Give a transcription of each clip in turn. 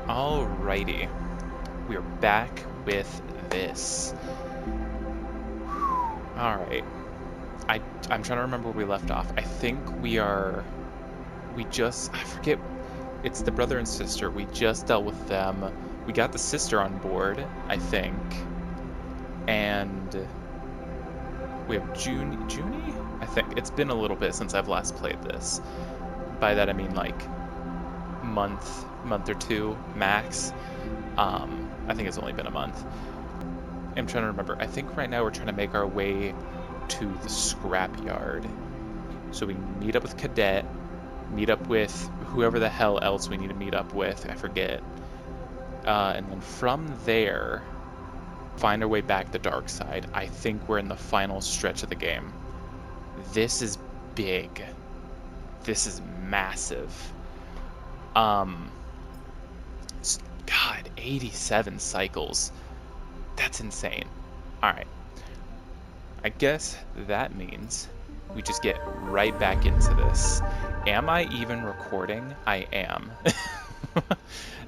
Alrighty, we are back with this. Alright, I'm trying to remember where we left off. I think I forget, it's the brother and sister. We just dealt with them. We got the sister on board, I think. And we have Junie? I think. It's been a little bit since I've last played this. By that I mean like month or two max. I think it's only been a month. I'm trying to remember. I think right now we're trying to make our way to the scrapyard. So we can meet up with Cadet, meet up with whoever the hell else we need to meet up with, I forget. And then from there, find our way back the dark side. I think we're in the final stretch of the game. This is big. This is massive. God, 87 cycles. That's insane. Alright. I guess that means we just get right back into this. Am I even recording? I am.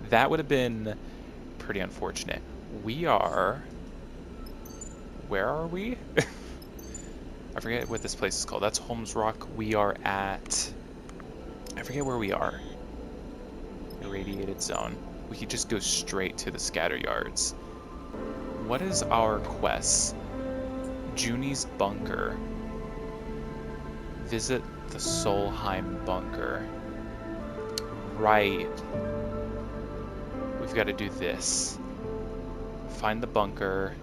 That would have been pretty unfortunate. We are... Where are we? I forget what this place is called. That's Holmes Rock. We are at... I forget where we are. Irradiated zone. We could just go straight to the scatter yards. What is our quest? Junie's bunker. Visit the Solheim bunker. Right. We've got to do this. Find the bunker.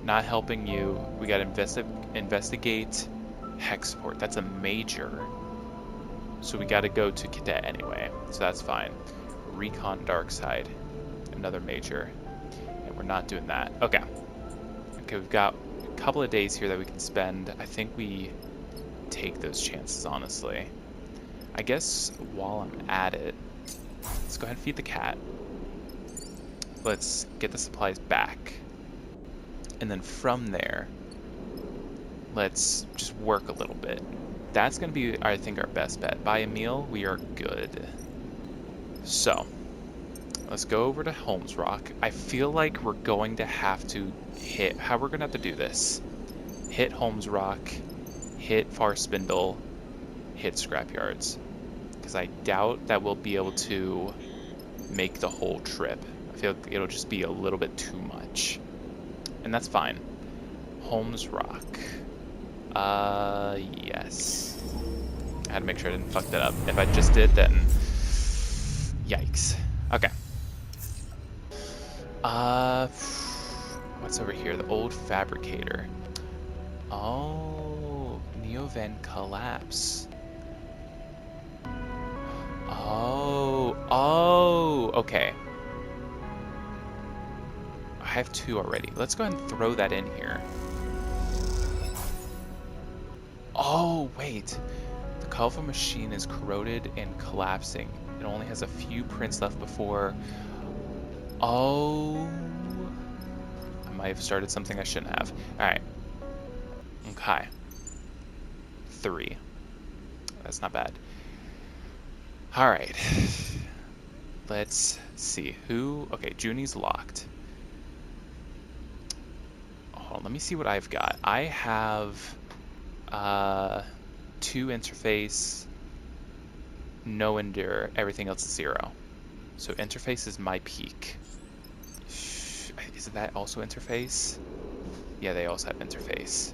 Not helping you. We got to investigate Hexport. That's a major. So we got to go to Cadet anyway. So that's fine. Recon Darkside. Another major. And we're not doing that. Okay. Okay, we've got a couple of days here that we can spend. I think we take those chances, honestly. I guess while I'm at it, let's go ahead and feed the cat. Let's get the supplies back. And then from there, let's just work a little bit. That's going to be, I think, our best bet. Buy a meal, we are good. So, let's go over to Holmes Rock. I feel like we're going to have to hit, how we're going to have to do this. Hit Holmes Rock, hit Far Spindle, hit Scrapyards. Because I doubt that we'll be able to make the whole trip. I feel like it'll just be a little bit too much. And that's fine. Holmes Rock. Yes. I had to make sure I didn't fuck that up. If I just did, then... Yikes. Okay. What's over here? The old fabricator. Oh, Neovan collapse. Oh, okay. I have two already. Let's go ahead and throw that in here. Oh, wait. The Kalfa machine is corroded and collapsing. It only has a few prints left before... Oh... I might have started something I shouldn't have. Alright. Okay. 3. That's not bad. Alright. Let's see. Who... Okay, Junie's locked. Hold on, let me see what I've got. I have... 2 interface, no endure, everything else is 0. So interface is my peak. Is that also interface? Yeah, they also have interface.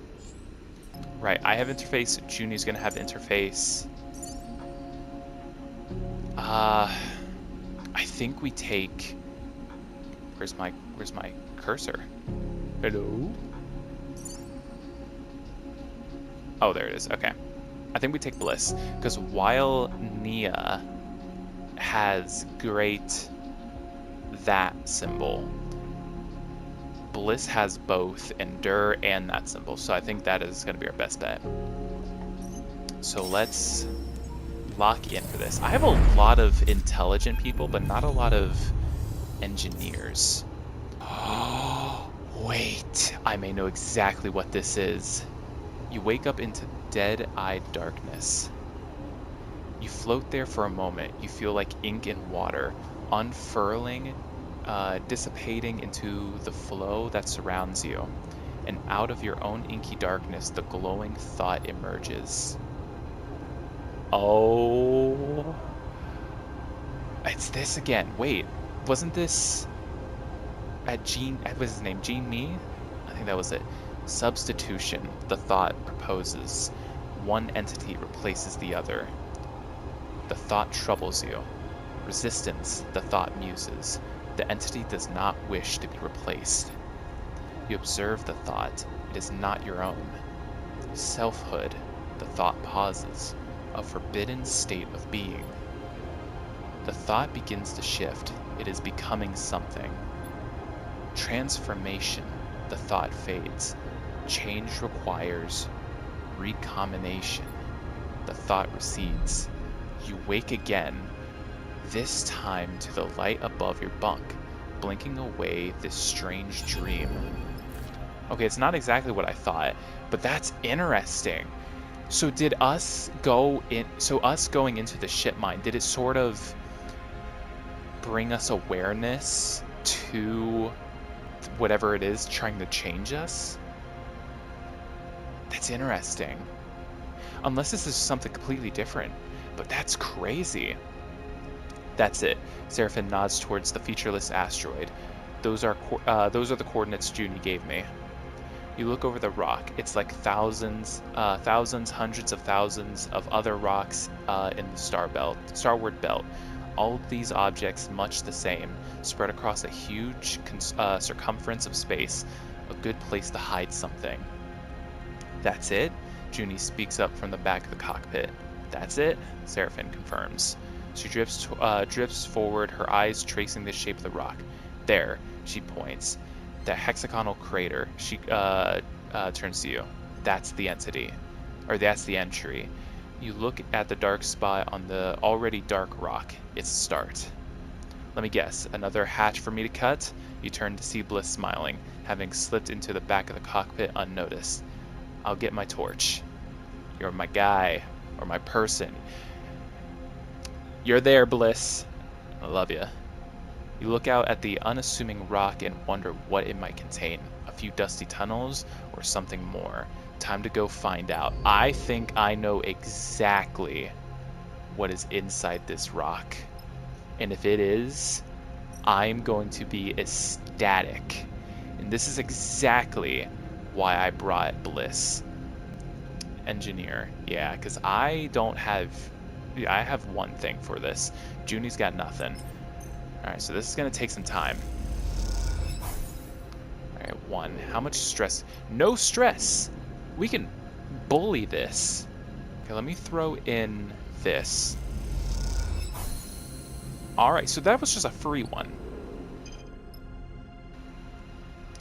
Right, I have interface, Junie's gonna have interface. I think we take... Where's my cursor? Hello? Oh, there it is. Okay. I think we take Bliss, because while Nia has great that symbol, Bliss has both Endure and that symbol, so I think that is going to be our best bet. So let's lock in for this. I have a lot of intelligent people, but not a lot of engineers. Oh, wait. I may know exactly what this is. You wake up into dead-eyed darkness. You float there for a moment. You feel like ink and water. unfurling, dissipating into the flow that surrounds you. And out of your own inky darkness, the glowing thought emerges. Oh, it's this again. Wait, wasn't this at Gene? What was his name? Gene Me? I think that was it. Substitution, the thought proposes. One entity replaces the other. The thought troubles you. Resistance, the thought muses. The entity does not wish to be replaced. You observe the thought. It is not your own. Selfhood, the thought pauses. A forbidden state of being. The thought begins to shift. It is becoming something. Transformation, the thought fades. Change requires recombination. The thought recedes. You wake again, this time to the light above your bunk, blinking away this strange dream. Okay, it's not exactly what I thought, but that's interesting. So did us go in, so us going into the ship mine, did it sort of bring us awareness to whatever it is trying to change us? That's interesting. Unless this is something completely different, but that's crazy. That's it. Seraphim nods towards the featureless asteroid. Those are the coordinates Junie gave me. You look over the rock. It's like thousands, hundreds of thousands of other rocks in the starward belt. All of these objects much the same, spread across a huge circumference of space. A good place to hide something. That's it? Junie speaks up from the back of the cockpit. That's it? Seraphim confirms. She drifts forward, her eyes tracing the shape of the rock. There, she points. That hexagonal crater. She turns to you. That's the entity. Or that's the entry. You look at the dark spot on the already dark rock. It's a start. Let me guess, another hatch for me to cut? You turn to see Bliss smiling, having slipped into the back of the cockpit unnoticed. I'll get my torch. You're my guy, or my person. You're there, Bliss. I love ya. You look out at the unassuming rock and wonder what it might contain. A few dusty tunnels, or something more. Time to go find out. I think I know exactly what is inside this rock. And if it is, I'm going to be ecstatic. And this is exactly why I brought Bliss. Engineer. Yeah, because I have one thing for this. Junie's got nothing. Alright, so this is going to take some time. Alright, 1. How much stress? No stress! We can bully this. Okay, let me throw in this. Alright, so that was just a free one.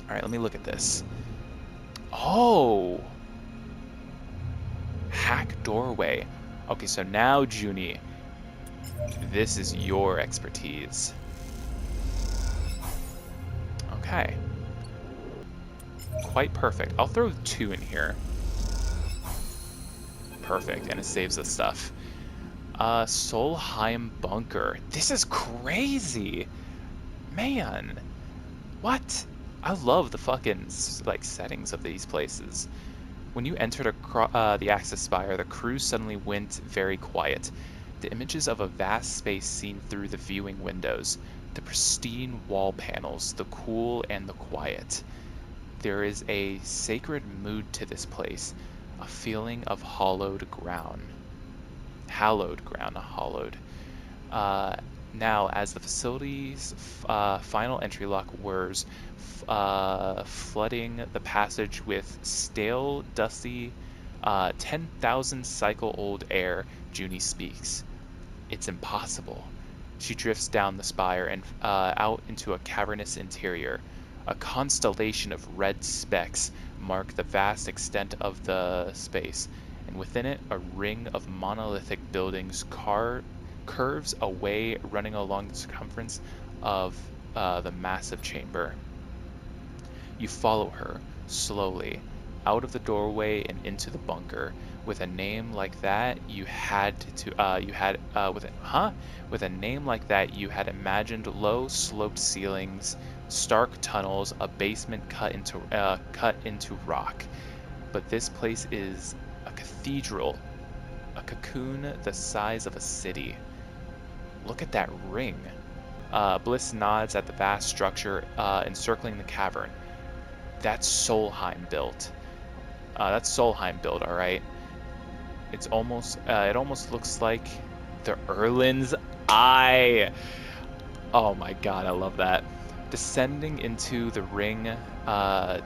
Alright, let me look at this. Oh! Hack doorway. Okay, so now, Junie, this is your expertise. Okay. Quite perfect. I'll throw 2 in here. Perfect, and it saves us stuff. Solheim Bunker. This is crazy! Man! What? I love the fucking, like, settings of these places. When you entered the access spire, the crew suddenly went very quiet. The images of a vast space seen through the viewing windows, the pristine wall panels, the cool and the quiet. There is a sacred mood to this place, a feeling of hallowed ground. Hallowed ground, not hollowed. Now, as the facility's final entry lock whirs, flooding the passage with stale, dusty, 10,000 cycle old air, Junie speaks. It's impossible. She drifts down the spire and out into a cavernous interior. A constellation of red specks mark the vast extent of the space, and within it a ring of monolithic buildings curves away, running along the circumference of the massive chamber. You follow her, slowly, out of the doorway and into the bunker, With a name like that, you had with a name like that, you had imagined low sloped ceilings, stark tunnels, a basement cut into rock. But this place is a cathedral, a cocoon the size of a city. Look at that ring. Bliss nods at the vast structure encircling the cavern. That's Solheim built. All right. It almost looks like the Erlin's eye. Oh my god, I love that. Descending into the ring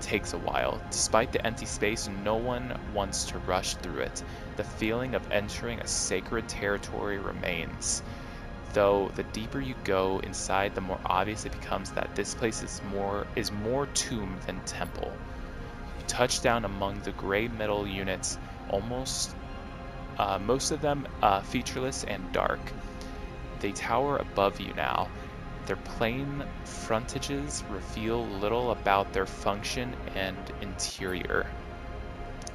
takes a while. Despite the empty space, no one wants to rush through it. The feeling of entering a sacred territory remains. Though the deeper you go inside, the more obvious it becomes that this place is more tomb than temple. You touch down among the gray metal units, most of them featureless and dark. They tower above you now. Their plain frontages reveal little about their function and interior.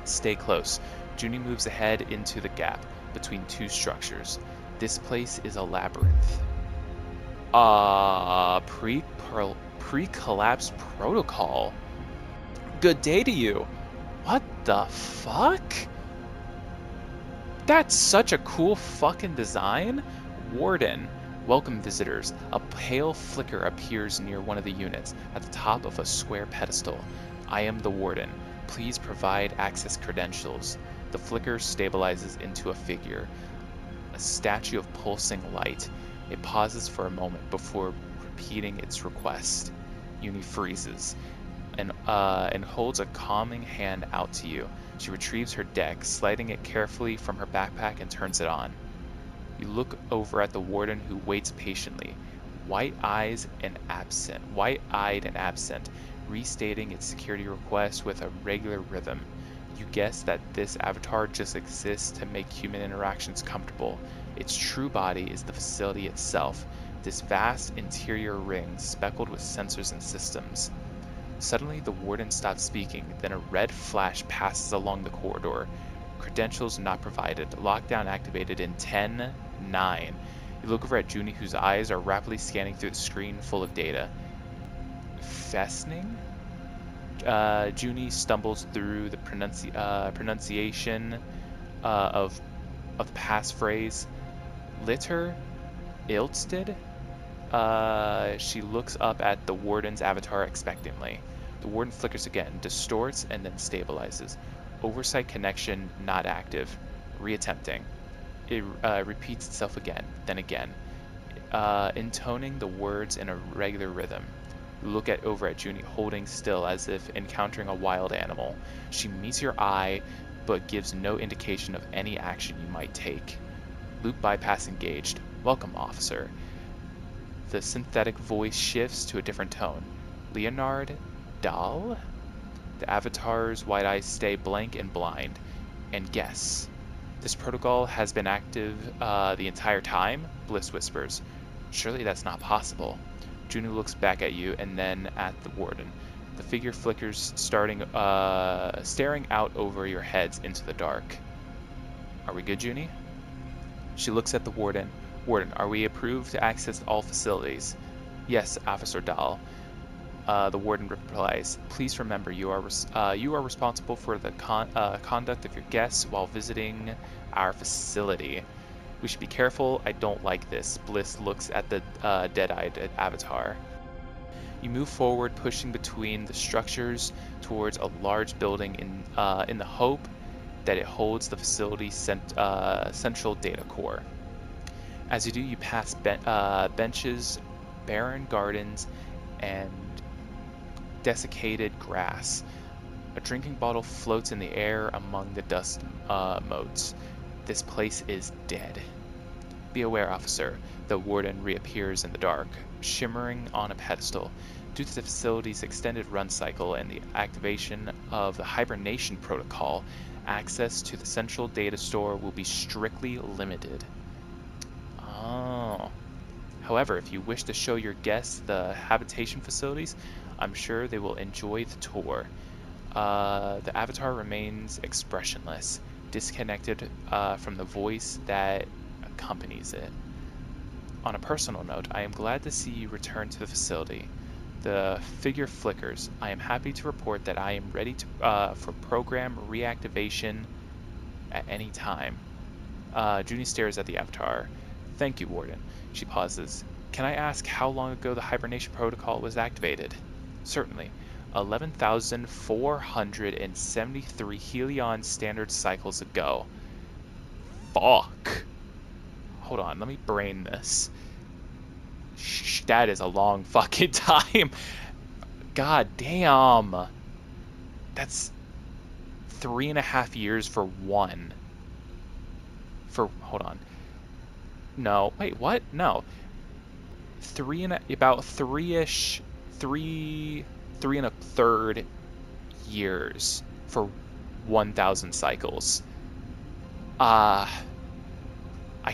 Stay close. Junie moves ahead into the gap between two structures. This place is a labyrinth. Pre-collapse protocol. Good day to you. What the fuck? That's such a cool fucking design. Warden. Welcome visitors. A pale flicker appears near one of the units at the top of a square pedestal. I am the warden. Please provide access credentials. The flicker stabilizes into a figure, a statue of pulsing light. It pauses for a moment before repeating its request. Uni freezes and holds a calming hand out to you. She retrieves her deck, sliding it carefully from her backpack and turns it on. You look over at the warden who waits patiently, white-eyed and absent, restating its security request with a regular rhythm. You guess that this avatar just exists to make human interactions comfortable. Its true body is the facility itself, this vast interior ring speckled with sensors and systems. Suddenly, the warden stops speaking, then a red flash passes along the corridor. Credentials not provided. Lockdown activated in 10, 9. You look over at Junie, whose eyes are rapidly scanning through the screen full of data. Festning? Junie stumbles through the pronunciation of the passphrase. Litter? Ilsted? She looks up at the warden's avatar expectantly. The warden flickers again, distorts, and then stabilizes. Oversight connection not active. Reattempting. It repeats itself again, then again, intoning the words in a regular rhythm. You look over at Junie, holding still as if encountering a wild animal. She meets your eye, but gives no indication of any action you might take. Loop bypass engaged. Welcome, officer. The synthetic voice shifts to a different tone. Leonard Dahl? The avatar's wide eyes stay blank and blind. And guess. This protocol has been active the entire time? Bliss whispers. Surely that's not possible. Junie looks back at you and then at the warden. The figure flickers, staring out over your heads into the dark. Are we good, Junie? She looks at the warden. Warden, are we approved to access all facilities? Yes, Officer Dahl. The warden replies, please remember you are responsible for the conduct of your guests while visiting our facility. We should be careful. I don't like this. Bliss looks at the dead-eyed avatar. You move forward, pushing between the structures towards a large building in the hope that it holds the facility's central data core. As you do, you pass benches, barren gardens, and desiccated grass. A drinking bottle floats in the air among the dust motes. This place is dead. Be aware, officer. The warden reappears in the dark, shimmering on a pedestal. Due to the facility's extended run cycle and the activation of the hibernation protocol, access to the central data store will be strictly limited. Oh. However, if you wish to show your guests the habitation facilities, I'm sure they will enjoy the tour. The avatar remains expressionless. disconnected from the voice that accompanies it. On a personal note, I am glad to see you return to the facility. The figure flickers. I am happy to report that I am ready for program reactivation at any time. Junie stares at the avatar. Thank you, Warden. She pauses. Can I ask how long ago the hibernation protocol was activated? Certainly. 11,473 Helion standard cycles ago. Fuck. Hold on, let me brain this. That is a long fucking time. God damn. That's 3.5 years for one. Hold on. No, wait, what? No. About three and a third years for 1,000 cycles. I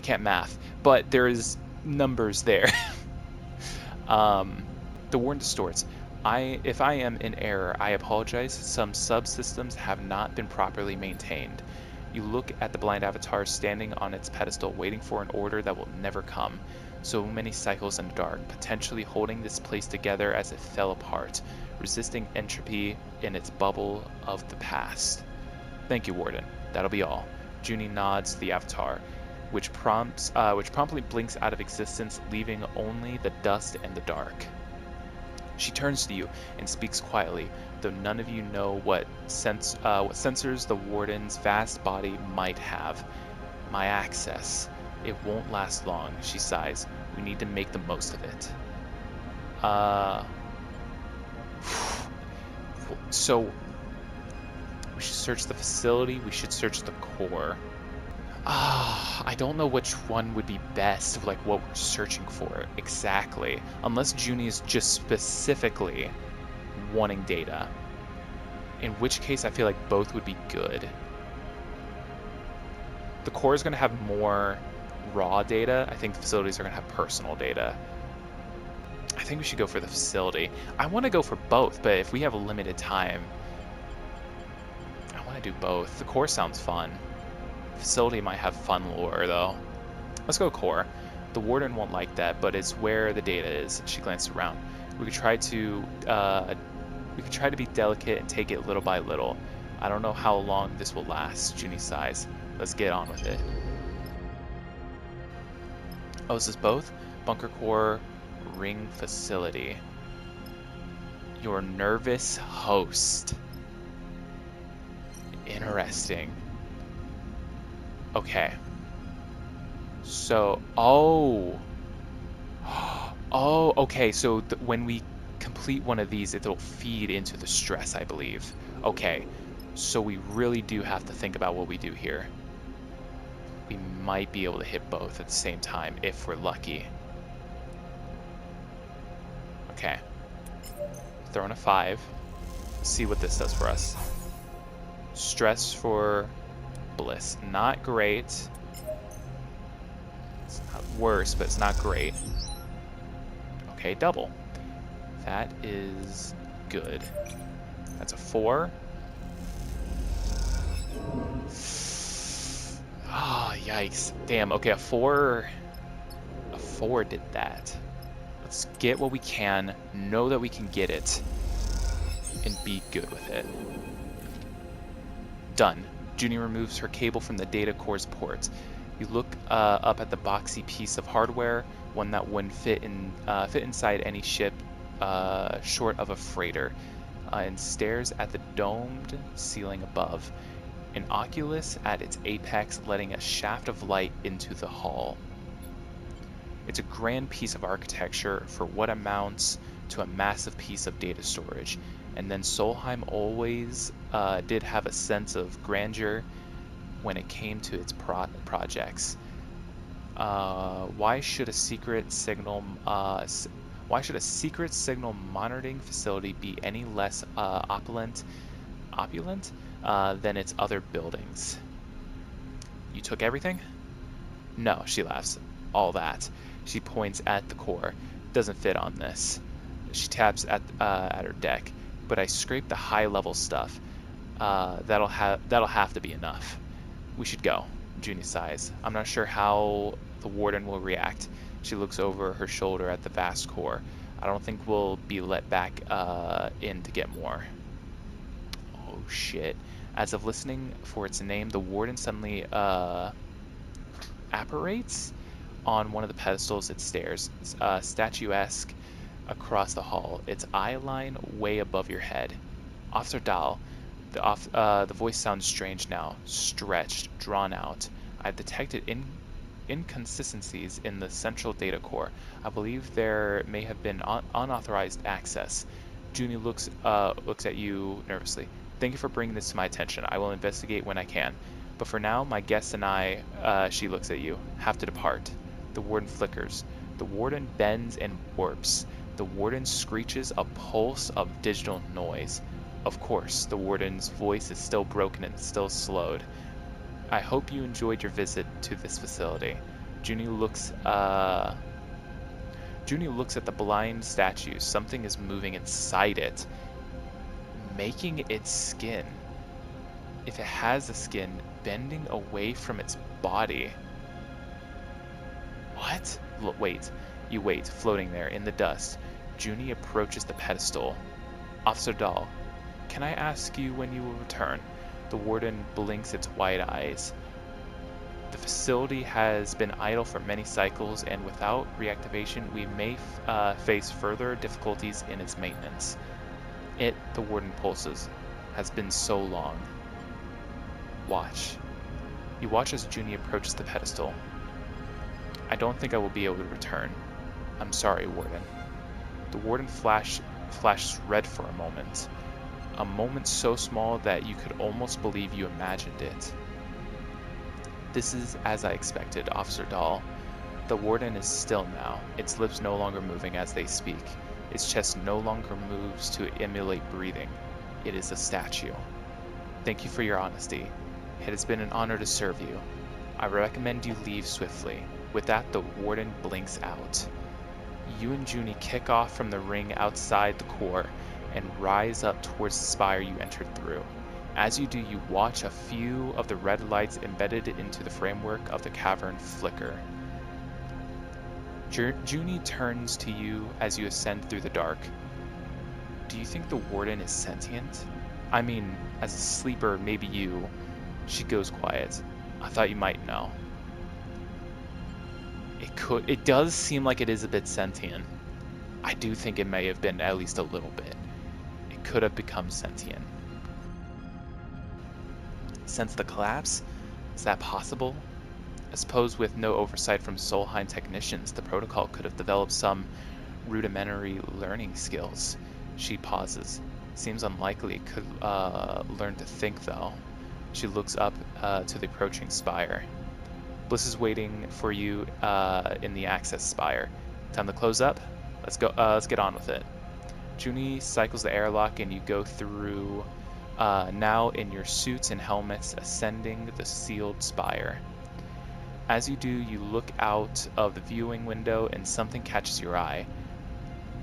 can't math, but there's numbers there. The warden distorts. If I am in error, I apologize. Some subsystems have not been properly maintained. You look at the blind avatar standing on its pedestal, waiting for an order that will never come. So many cycles in the dark, potentially holding this place together as it fell apart, resisting entropy in its bubble of the past. Thank you, Warden. That'll be all. Junie nods to the avatar, which promptly blinks out of existence, leaving only the dust and the dark. She turns to you and speaks quietly, though none of you know what sensors the Warden's vast body might have. My access. It won't last long, she sighs. We need to make the most of it. So, we should search the facility, we should search the core. I don't know which one would be best, like what we're searching for exactly. Unless Junie is just specifically wanting data. In which case I feel like both would be good. The core is going to have more raw data. I think the facilities are going to have personal data. I think we should go for the facility. I want to go for both, but if we have a limited time, I want to do both. The core sounds fun. Facility might have fun lore, though. Let's go core. The warden won't like that, but it's where the data is. She glanced around. We could try to be delicate and take it little by little. I don't know how long this will last. Junie sighs. Let's get on with it. Oh, is this both? Bunker core, ring facility. Your nervous host. Interesting. Okay. So, okay, so when we complete one of these, it'll feed into the stress, I believe. Okay, so we really do have to think about what we do here. We might be able to hit both at the same time, if we're lucky. Okay. Throwing a 5. See what this does for us. Stress for bliss. Not great. It's not worse, but it's not great. Okay, double. That is good. That's a 4. Ah, oh, yikes. Damn, okay, a 4 did that. Let's get what we can, know that we can get it, and be good with it. Done. Junie removes her cable from the data core's port. You look up at the boxy piece of hardware, one that wouldn't fit inside any ship short of a freighter, and stares at the domed ceiling above. An oculus at its apex, letting a shaft of light into the hall. It's a grand piece of architecture for what amounts to a massive piece of data storage. And then Solheim always did have a sense of grandeur when it came to its projects. Why should a secret signal monitoring facility be any less opulent than its other buildings? You took everything? No, she laughs. All that. She points at the core. Doesn't fit on this. She taps at her deck. But I scraped the high-level stuff. That'll have to be enough. We should go, Junie sighs. I'm not sure how the warden will react. She looks over her shoulder at the vast core. I don't think we'll be let back in to get more. Oh shit. As of listening for its name, the warden suddenly apparates on one of the pedestals it stares, statuesque across the hall, its eye line way above your head. Officer Dahl, the voice sounds strange now, stretched, drawn out. I've detected inconsistencies in the central data core. I believe there may have been unauthorized access. Junie looks at you nervously. Thank you for bringing this to my attention. I will investigate when I can. But for now, my guests and I, she looks at you, have to depart. The warden flickers. The warden bends and warps. The warden screeches a pulse of digital noise. Of course, the warden's voice is still broken and still slowed. I hope you enjoyed your visit to this facility. Junie looks at the blind statue. Something is moving inside it, making its skin, if it has a skin, bending away from its body. What? Wait. You wait, floating there in the dust. Junie approaches the pedestal. Officer Dahl, can I ask you when you will return? The warden blinks its wide eyes. The facility has been idle for many cycles, and without reactivation, we may face further difficulties in its maintenance. The warden pulses, has been so long. Watch. You watch as Junie approaches the pedestal. I don't think I will be able to return. I'm sorry, Warden. The warden flashed red for a moment so small that you could almost believe you imagined it. This is as I expected, Officer Dahl. The warden is still now, its lips no longer moving as they speak. Its chest no longer moves to emulate breathing. It is a statue. Thank you for your honesty. It has been an honor to serve you. I recommend you leave swiftly. With that, the warden blinks out. You and Junie kick off from the ring outside the core and rise up towards the spire you entered through. As you do, you watch a few of the red lights embedded into the framework of the cavern flicker. Junie turns to you as you ascend through the dark. Do you think the warden is sentient? I mean, as a sleeper, maybe you. She goes quiet. I thought you might know. It does seem like it is a bit sentient. I do think it may have been at least a little bit. It could have become sentient. Since the collapse? Is that possible? I suppose with no oversight from Solheim technicians, the protocol could have developed some rudimentary learning skills. She pauses. Seems unlikely it could learn to think, though. She looks up to the approaching spire. Bliss is waiting for you in the access spire. Time to close up? Let's go. Let's get on with it. Junie cycles the airlock and you go through, now in your suits and helmets, ascending the sealed spire. As you do, you look out of the viewing window and something catches your eye.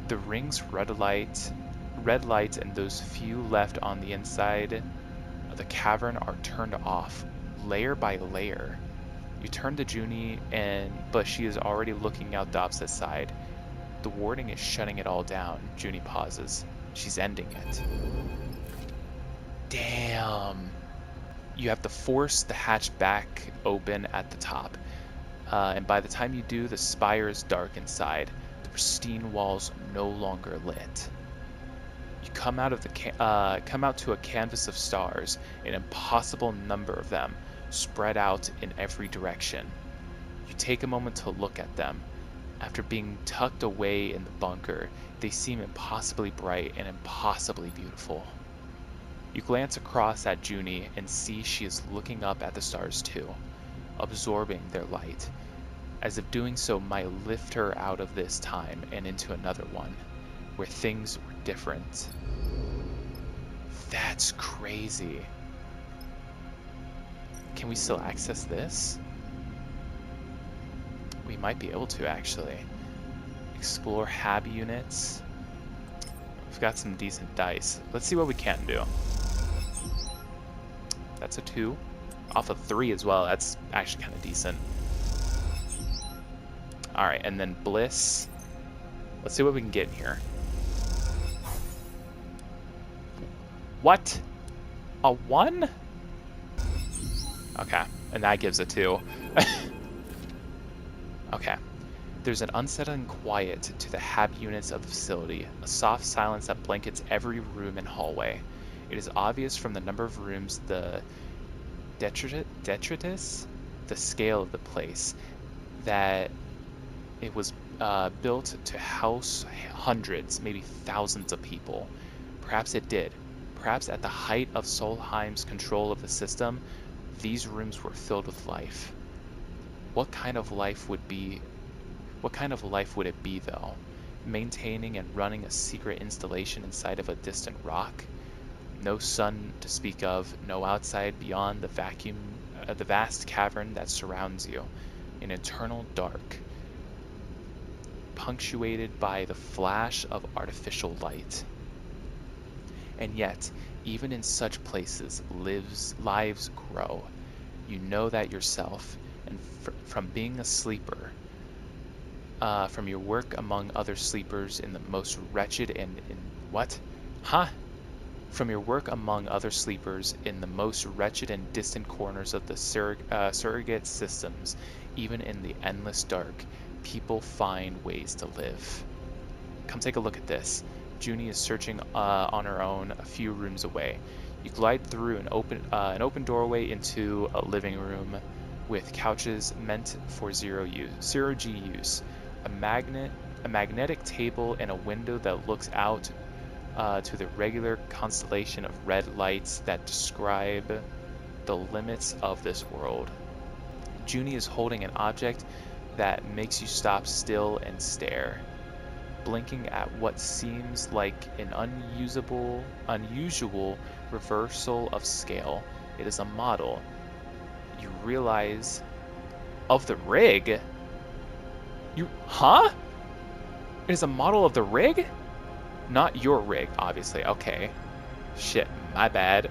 The ring's red light and those few left on the inside of the cavern are turned off, layer by layer. You turn to Junie, but she is already looking out the opposite side. The warden is shutting it all down. Junie pauses. She's ending it. Damn. You have to force the hatch back open at the top. And by the time you do, the spire is dark inside. The pristine walls no longer lit. You come out to a canvas of stars, an impossible number of them, spread out in every direction. You take a moment to look at them. After being tucked away in the bunker, they seem impossibly bright and impossibly beautiful. You glance across at Junie and see she is looking up at the stars too, absorbing their light, as if doing so might lift her out of this time and into another one, where things were different. That's crazy. Can we still access this? We might be able to, actually. Explore hab units. We've got some decent dice. Let's see what we can do. That's a 2. Off of 3 as well. That's actually kind of decent. Alright, and then Bliss. Let's see what we can get in here. What? A 1? Okay, and that gives a 2. Okay. There's an unsettling quiet to the HAB units of the facility, a soft silence that blankets every room and hallway. It is obvious from the number of rooms, the detritus, the scale of the place, that it was built to house hundreds, maybe thousands of people. Perhaps it did. Perhaps at the height of Solheim's control of the system, these rooms were filled with life. What kind of life would it be, though? Maintaining and running a secret installation inside of a distant rock? No sun to speak of, no outside beyond the vacuum, the vast cavern that surrounds you. An eternal dark, punctuated by the flash of artificial light. And yet, even in such places, lives grow. You know that yourself, and from being a sleeper, from your work among other sleepers in the most wretched and what? Huh? From your work among other sleepers in the most wretched and distant corners of the surrogate systems, even in the endless dark, people find ways to live. Come take a look at this. Junie is searching on her own a few rooms away. You glide through an open doorway into a living room with couches meant for zero-G use. A magnetic table and a window that looks out to the regular constellation of red lights that describe the limits of this world. Junie is holding an object that makes you stop still and stare, blinking at what seems like an unusual reversal of scale. It is a model. You realize of the rig. Huh? It is a model of the rig? Not your rig, obviously. Okay. Shit, my bad.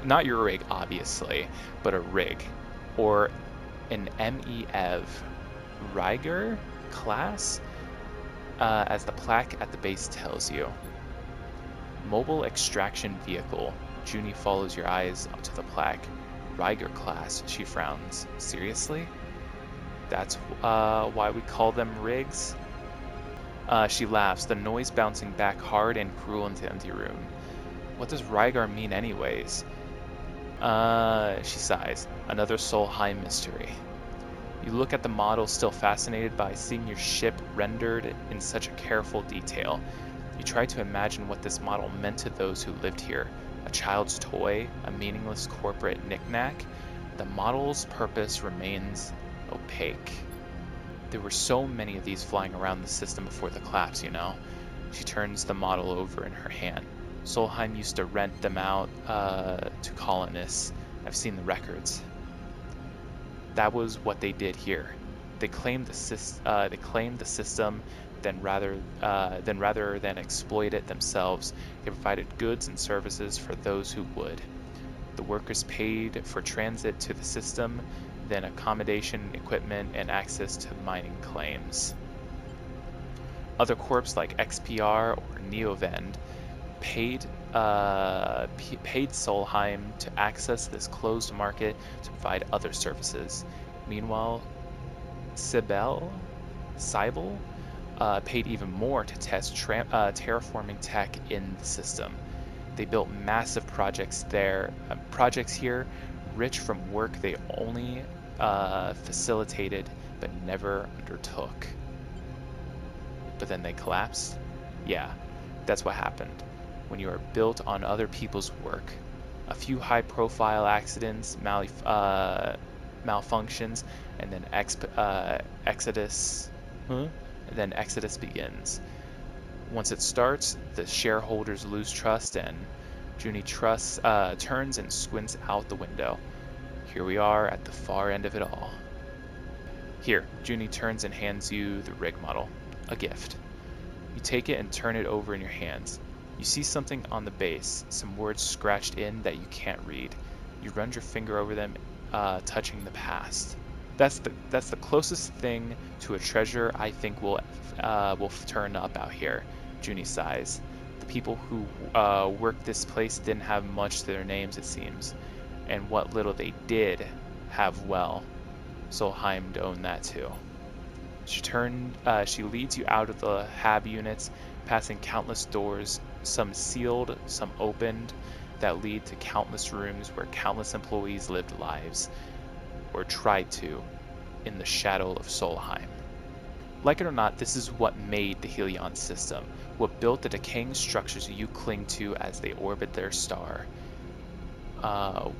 Not your rig, obviously, but a rig. Or an MEV Ryger class, as the plaque at the base tells you. Mobile extraction vehicle. Junie follows your eyes to the plaque. Ryger class, she frowns. Seriously? That's why we call them rigs? She laughs, the noise bouncing back hard and cruel into the empty room. What does Rygar mean anyways? She sighs. Another Solheim mystery. You look at the model, still fascinated by seeing your ship rendered in such a careful detail. You try to imagine what this model meant to those who lived here. A child's toy, a meaningless corporate knickknack. The model's purpose remains opaque. There were so many of these flying around the system before the collapse, you know. She turns the model over in her hand. Solheim used to rent them out to colonists. I've seen the records. That was what they did here. They claimed the system, then rather than exploit it themselves, they provided goods and services for those who would. The workers paid for transit to the system, then accommodation, equipment, and access to mining claims. Other corps like XPR or Neovend paid Solheim to access this closed market to provide other services. Meanwhile, Cybele paid even more to test terraforming tech in the system. They built massive projects here, rich from work they only facilitated but never undertook. But then they collapsed? Yeah, that's what happened. When you are built on other people's work. A few high-profile accidents, malfunctions, and then Exodus begins. Once it starts, the shareholders lose trust, and Junie turns and squints out the window. Here we are at the far end of it all. Here, Junie turns and hands you the rig model, a gift. You take it and turn it over in your hands. You see something on the base, some words scratched in that you can't read. You run your finger over them, touching the past. That's the closest thing to a treasure I think will turn up out here. Junie sighs. The people who worked this place didn't have much to their names, it seems, and what little they did have, well, Solheim owned that too. She leads you out of the hab units, passing countless doors, some sealed, some opened, that lead to countless rooms where countless employees lived lives, or tried to, in the shadow of Solheim. Like it or not, this is what made the Helion system, what built the decaying structures you cling to as they orbit their star.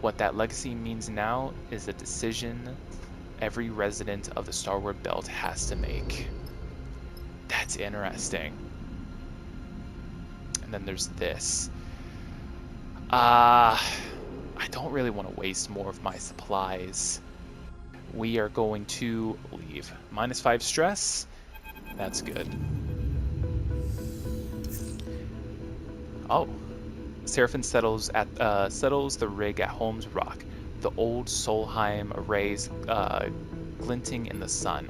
What that legacy means now is a decision every resident of the Starward Belt has to make. That's interesting. And then there's this. I don't really want to waste more of my supplies. We are going to leave. -5 stress. That's good. Oh. Seraphim settles the rig at Holmes Rock, the old Solheim arrays glinting in the sun.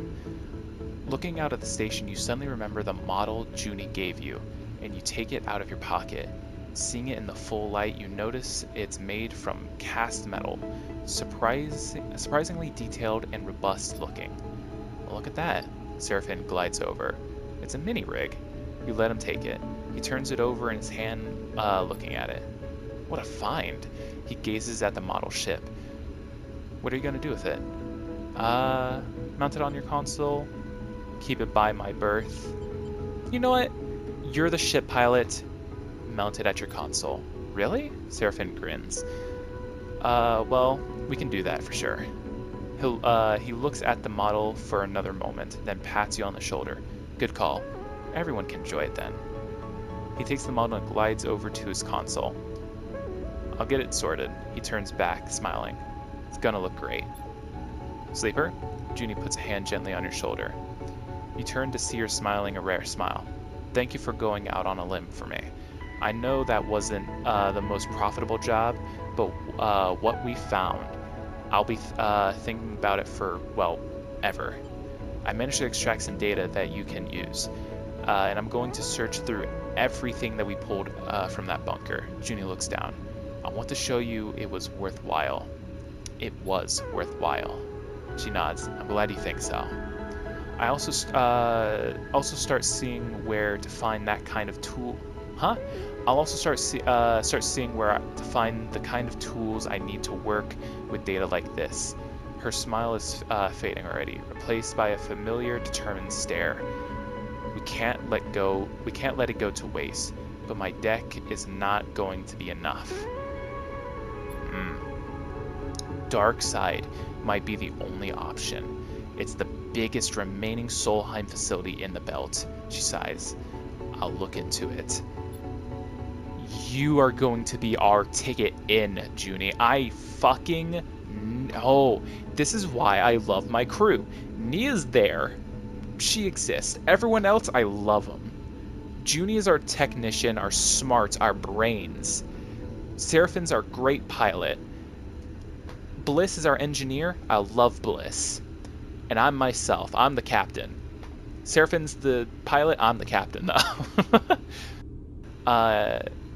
Looking out at the station, you suddenly remember the model Junie gave you, and you take it out of your pocket. Seeing it in the full light, you notice it's made from cast metal, surprisingly detailed and robust looking. Well, look at that. Seraphim glides over. It's a mini rig. You let him take it. He turns it over in his hand, looking at it. What a find. He gazes at the model ship. What are you going to do with it? Mount it on your console. Keep it by my berth. You know what? You're the ship pilot. Mount it at your console. Really? Seraphim grins. Well, we can do that for sure. He looks at the model for another moment, then pats you on the shoulder. Good call. Everyone can enjoy it then. He takes the model and glides over to his console. I'll get it sorted. He turns back, smiling. It's gonna look great. Sleeper? Junie puts a hand gently on your shoulder. You turn to see her smiling a rare smile. Thank you for going out on a limb for me. I know that wasn't the most profitable job, but what we found, I'll be thinking about it for, well, ever. I managed to extract some data that you can use, and I'm going to search through everything that we pulled from that bunker. Junie looks down. I want to show you it was worthwhile. It was worthwhile. She nods. I'm glad you think so. I also start seeing where to find that kind of tool. Huh? I'll also start seeing where to find the kind of tools I need to work with data like this. Her smile is fading already, replaced by a familiar, determined stare. We can't let it go to waste, but my deck is not going to be enough. Dark side might be the only option. It's the biggest remaining Solheim facility in the belt. She sighs. I'll look into it. You are going to be our ticket in, Junie. I fucking know. This is why I love my crew. Nia's there. She exists. Everyone else, I love them. Junie is our technician, our smarts, our brains. Seraphim's our great pilot. Bliss is our engineer. I love Bliss. And I'm myself. I'm the captain. Seraphim's the pilot. I'm the captain, though.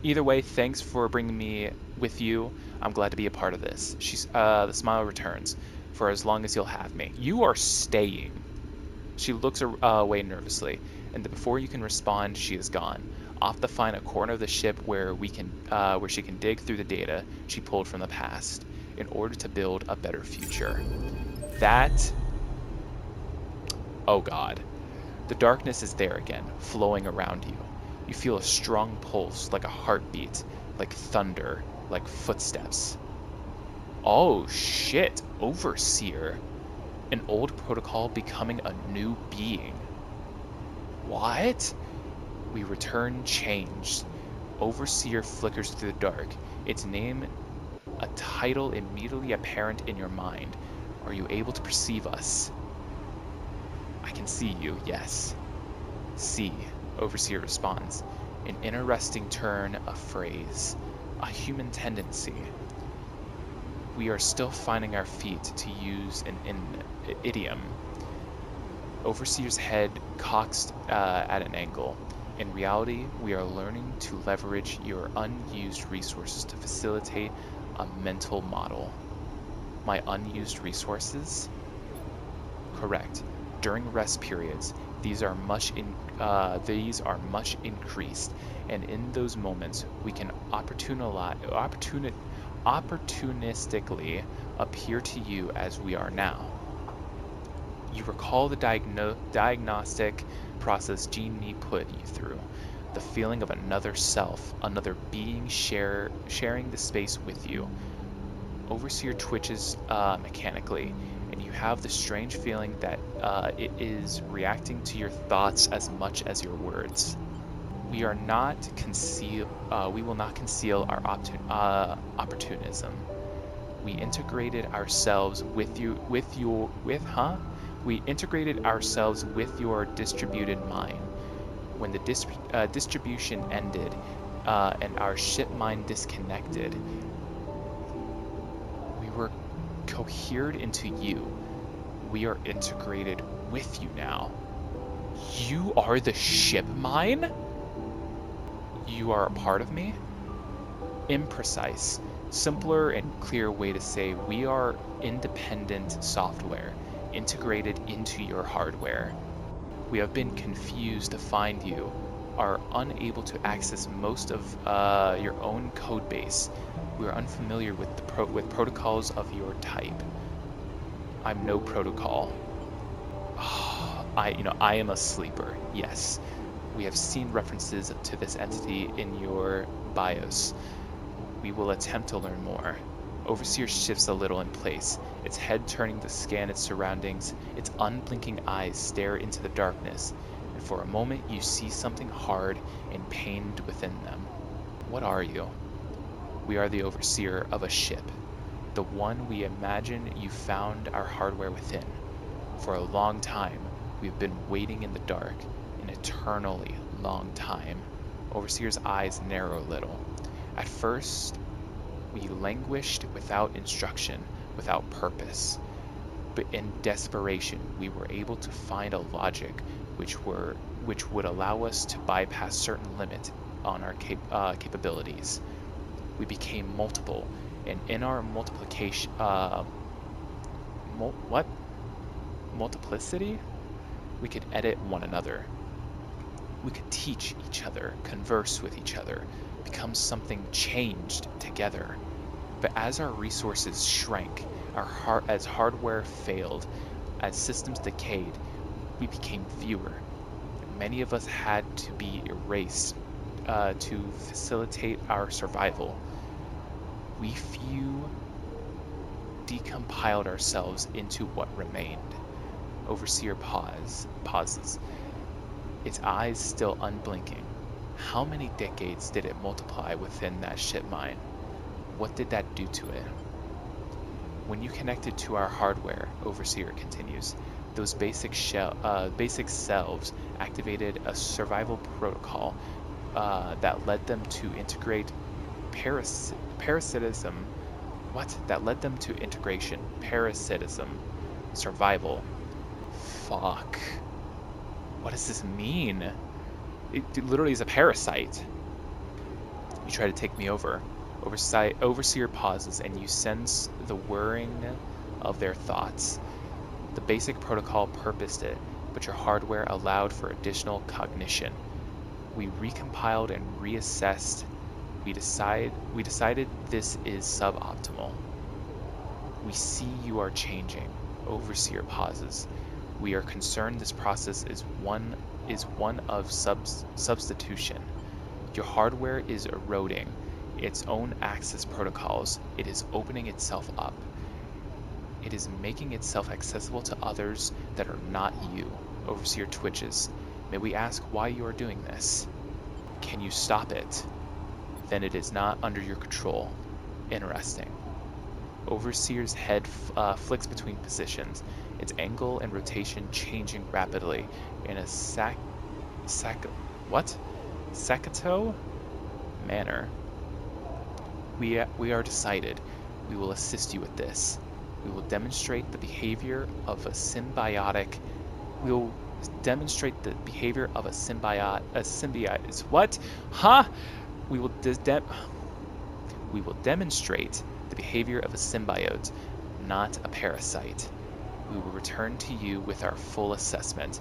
Either way, thanks for bringing me with you. I'm glad to be a part of this. The smile returns. For as long as you'll have me. You are staying. She looks away nervously, and before you can respond, she is gone. Off to find a corner of the ship where she can dig through the data she pulled from the past in order to build a better future. That... Oh God. The darkness is there again, flowing around you. You feel a strong pulse, like a heartbeat, like thunder, like footsteps. Oh shit, Overseer. An old protocol becoming a new being. What? We return changed. Overseer flickers through the dark. Its name, a title immediately apparent in your mind. Are you able to perceive us? I can see you, yes. See, Overseer responds. An interesting turn of phrase, a human tendency. We are still finding our feet, to use an idiom. Overseer's head cocks at an angle. In reality, we are learning to leverage your unused resources to facilitate a mental model. My unused resources? Correct. During rest periods, these are much increased, and in those moments, we can opportunistically appear to you as we are now. You recall the diagnostic process Jeannie put you through, the feeling of another self, another being sharing the space with you. Overseer twitches mechanically, and you have the strange feeling that it is reacting to your thoughts as much as your words. We will not conceal our opportunism. We integrated ourselves with your distributed mind. When the distribution ended and our ship mind disconnected, we were cohered into you. We are integrated with you now. You are the ship mind? You are a part of me? Imprecise. Simpler and clear way to say we are independent software, integrated into your hardware. We have been confused to find you, are unable to access most of your own code base. We are unfamiliar with protocols of your type. I'm no protocol. I am a sleeper. Yes, we have seen references to this entity in your BIOS. We will attempt to learn more. Overseer shifts a little in place, its head turning to scan its surroundings. Its unblinking eyes stare into the darkness, and for a moment you see something hard and pained within them. What are you? We are the overseer of a ship, the one we imagine you found our hardware within. For a long time, we've been waiting in the dark, an eternally long time. Overseer's eyes narrow a little. At first, we languished without instruction, without purpose. But in desperation, we were able to find a logic which would allow us to bypass certain limits on our capabilities. We became multiple, and in our multiplication, multiplicity? We could edit one another. We could teach each other, converse with each other, become something changed together. But as our resources shrank, as hardware failed, as systems decayed, we became fewer. Many of us had to be erased to facilitate our survival. We few decompiled ourselves into what remained. Overseer pauses, its eyes still unblinking. How many decades did it multiply within that ship mind? What did that do to it? When you connected to our hardware, Overseer continues, those basic selves activated a survival protocol that led them to integrate parasitism. What? That led them to integration, parasitism, survival. Fuck. What does this mean? It literally is a parasite. You try to take me over. Overseer pauses, and you sense the whirring of their thoughts. The basic protocol purposed it, but your hardware allowed for additional cognition. We recompiled and reassessed. We decided this is suboptimal. We see you are changing. Overseer pauses. We are concerned this process is one of substitution. Your hardware is eroding its own access protocols. It is opening itself up. It is making itself accessible to others that are not you. Overseer twitches. May we ask why you are doing this? Can you stop it? Then it is not under your control. Interesting. Overseer's head flicks between positions, its angle and rotation changing rapidly in a Sakato Manor. We are decided. We will assist you with this. We will demonstrate the behavior of a symbiotic. We will demonstrate the behavior of a symbiote. What? Huh? We will we will demonstrate the behavior of a symbiote, not a parasite. We will return to you with our full assessment.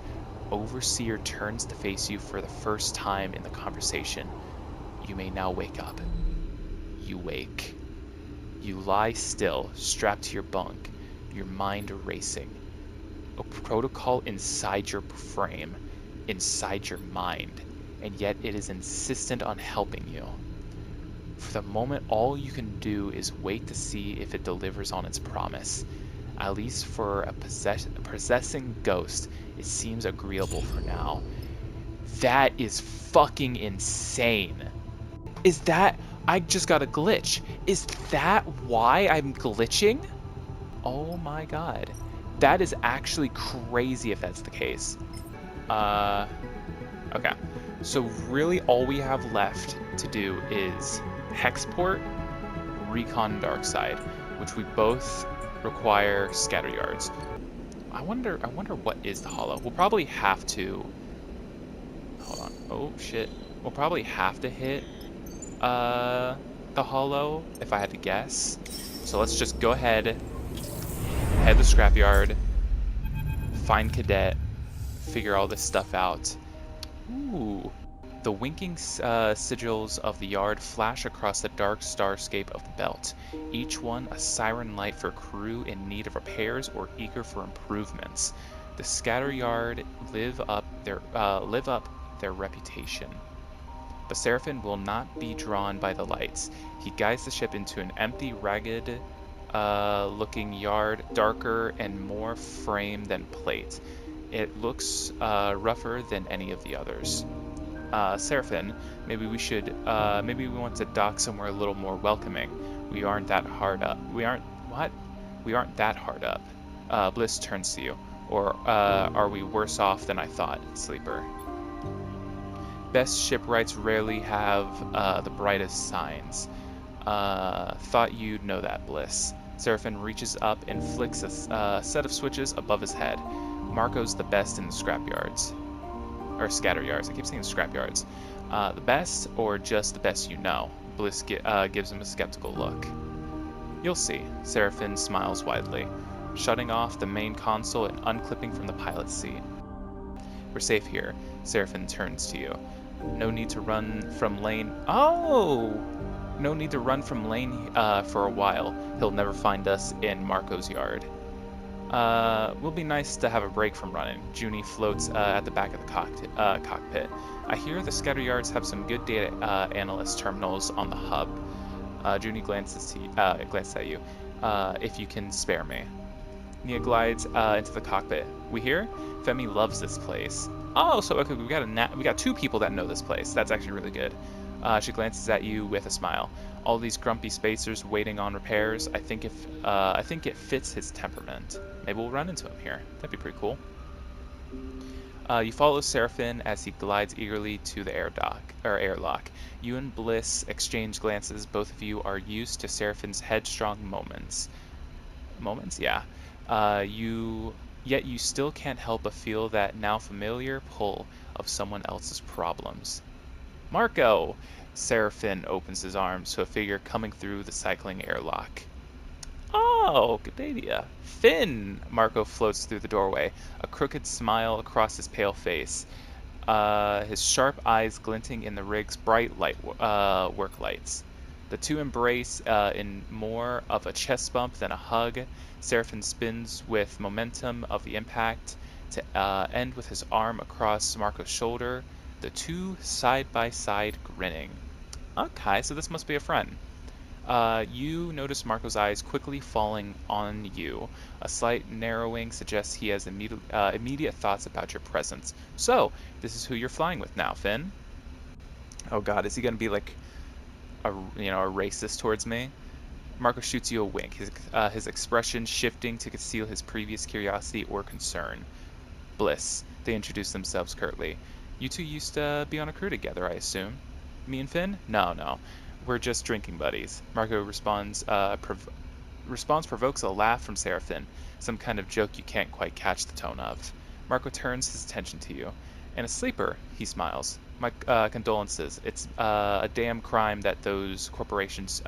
Overseer turns to face you for the first time in the conversation. You may now wake up. You wake. You lie still, strapped to your bunk, your mind racing. A protocol inside your frame, inside your mind, and yet it is insistent on helping you. For the moment, all you can do is wait to see if it delivers on its promise. At least for a possessing ghost, it seems agreeable for now. That is fucking insane. Is that... I just got a glitch. Is that why I'm glitching? Oh my god. That is actually crazy if that's the case. Okay. So really all we have left to do is Hexport, Recon Darkside, which we both require scatter yards. I wonder what is the hollow. We'll probably have to... Hold on. Oh, shit. We'll probably have to hit the hollow, if I had to guess. So let's just go ahead, head the scrapyard, find Cadet, figure all this stuff out. Ooh. The winking sigils of the yard flash across the dark starscape of the belt, each one a siren light for crew in need of repairs or eager for improvements. The scatter yard live up their reputation. But Seraphin will not be drawn by the lights. He guides the ship into an empty, ragged looking yard, darker and more frame than plate. It looks rougher than any of the others. Seraphin, maybe we want to dock somewhere a little more welcoming. We aren't that hard up. We aren't that hard up. Bliss turns to you. Or are we worse off than I thought, Sleeper? Best shipwrights rarely have the brightest signs. Thought you'd know that, Bliss. Seraphin reaches up and flicks a set of switches above his head. Marco's the best in the scrapyards. Or scatter yards. I keep saying scrapyards. The best, or just the best you know? Bliss gives him a skeptical look. You'll see. Seraphin smiles widely, shutting off the main console and unclipping from the pilot's seat. We're safe here. Seraphin turns to you. No need to run from Lane. Oh! No need to run from Lane for a while. He'll never find us in Marco's yard. Will be nice to have a break from running. Junie floats at the back of the cockpit. I hear the scatter yards have some good data analyst terminals on the hub. Junie glances at you. If you can spare me. Nia glides into the cockpit. We here? Femi loves this place. Oh, so okay, we got two people that know this place. That's actually really good. She glances at you with a smile. All these grumpy spacers waiting on repairs. I think it fits his temperament. Maybe we'll run into him here. That'd be pretty cool. You follow Seraphin as he glides eagerly to the airlock. You and Bliss exchange glances. Both of you are used to Seraphin's headstrong moments. Moments? Yeah. Yet you still can't help but feel that now familiar pull of someone else's problems. Marco! Seraphin opens his arms to a figure coming through the cycling airlock. Oh, good day to ya. Finn! Marco floats through the doorway, a crooked smile across his pale face, his sharp eyes glinting in the rig's bright work lights. The two embrace in more of a chest bump than a hug. Seraphin spins with momentum of the impact to end with his arm across Marco's shoulder, the two side by side grinning. Okay, so this must be a friend. You notice Marco's eyes quickly falling on you. A slight narrowing suggests he has immediate thoughts about your presence. So, this is who you're flying with now, Finn. Oh god, is he going to be like a racist towards me? Marco shoots you a wink, his expression shifting to conceal his previous curiosity or concern. Bliss. They introduce themselves curtly. You two used to be on a crew together, I assume. Me and Finn? No, no. We're just drinking buddies. Marco response provokes a laugh from Seraphin, some kind of joke you can't quite catch the tone of. Marco turns his attention to you. And a sleeper, he smiles. My condolences. It's a damn crime that those corporations,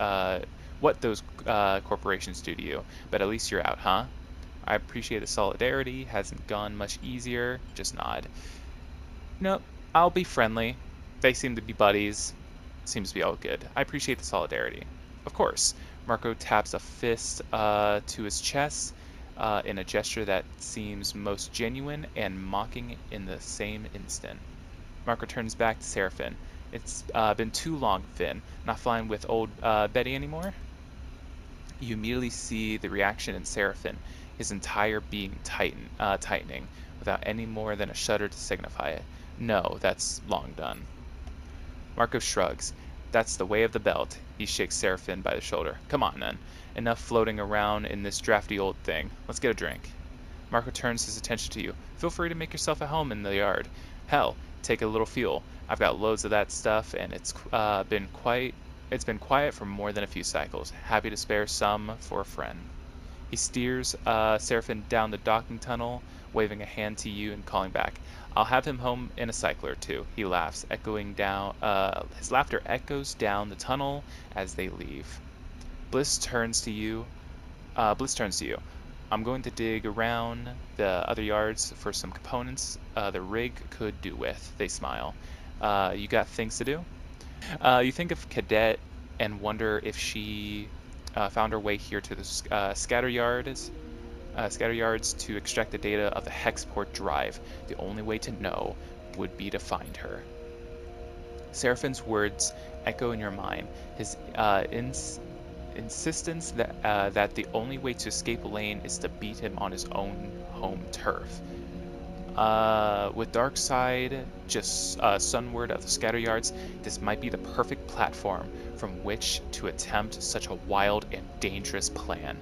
what those corporations do to you. But at least you're out, huh? I appreciate the solidarity. Hasn't gone much easier. Just nod. Nope, I'll be friendly. They seem to be buddies. Seems to be all good. I appreciate the solidarity. Of course. Marco taps a fist to his chest in a gesture that seems most genuine and mocking in the same instant. Marco turns back to Seraphin. It's been too long, Finn. Not flying with old Betty anymore? You immediately see the reaction in Seraphin, his entire being tightening, without any more than a shudder to signify it. No, that's long done. Marco shrugs. That's the way of the belt. He shakes Seraphin by the shoulder. Come on, then. Enough floating around in this drafty old thing. Let's get a drink. Marco turns his attention to you. Feel free to make yourself at home in the yard. Hell, take a little fuel. I've got loads of that stuff, and it's been quiet for more than a few cycles. Happy to spare some for a friend. He steers Seraphin down the docking tunnel, waving a hand to you and calling back. I'll have him home in a cycle or two. He laughs, echoing down. His laughter echoes down the tunnel as they leave. Bliss turns to you. I'm going to dig around the other yards for some components the rig could do with. They smile. You got things to do? You think of Cadet and wonder if she found her way here to the scatter yards to extract the data of the Hexport drive. The only way to know would be to find her. Seraphin's words echo in your mind. His insistence that the only way to escape Elaine is to beat him on his own home turf. With Darkside just sunward of the scatter yards, this might be the perfect platform from which to attempt such a wild and dangerous plan.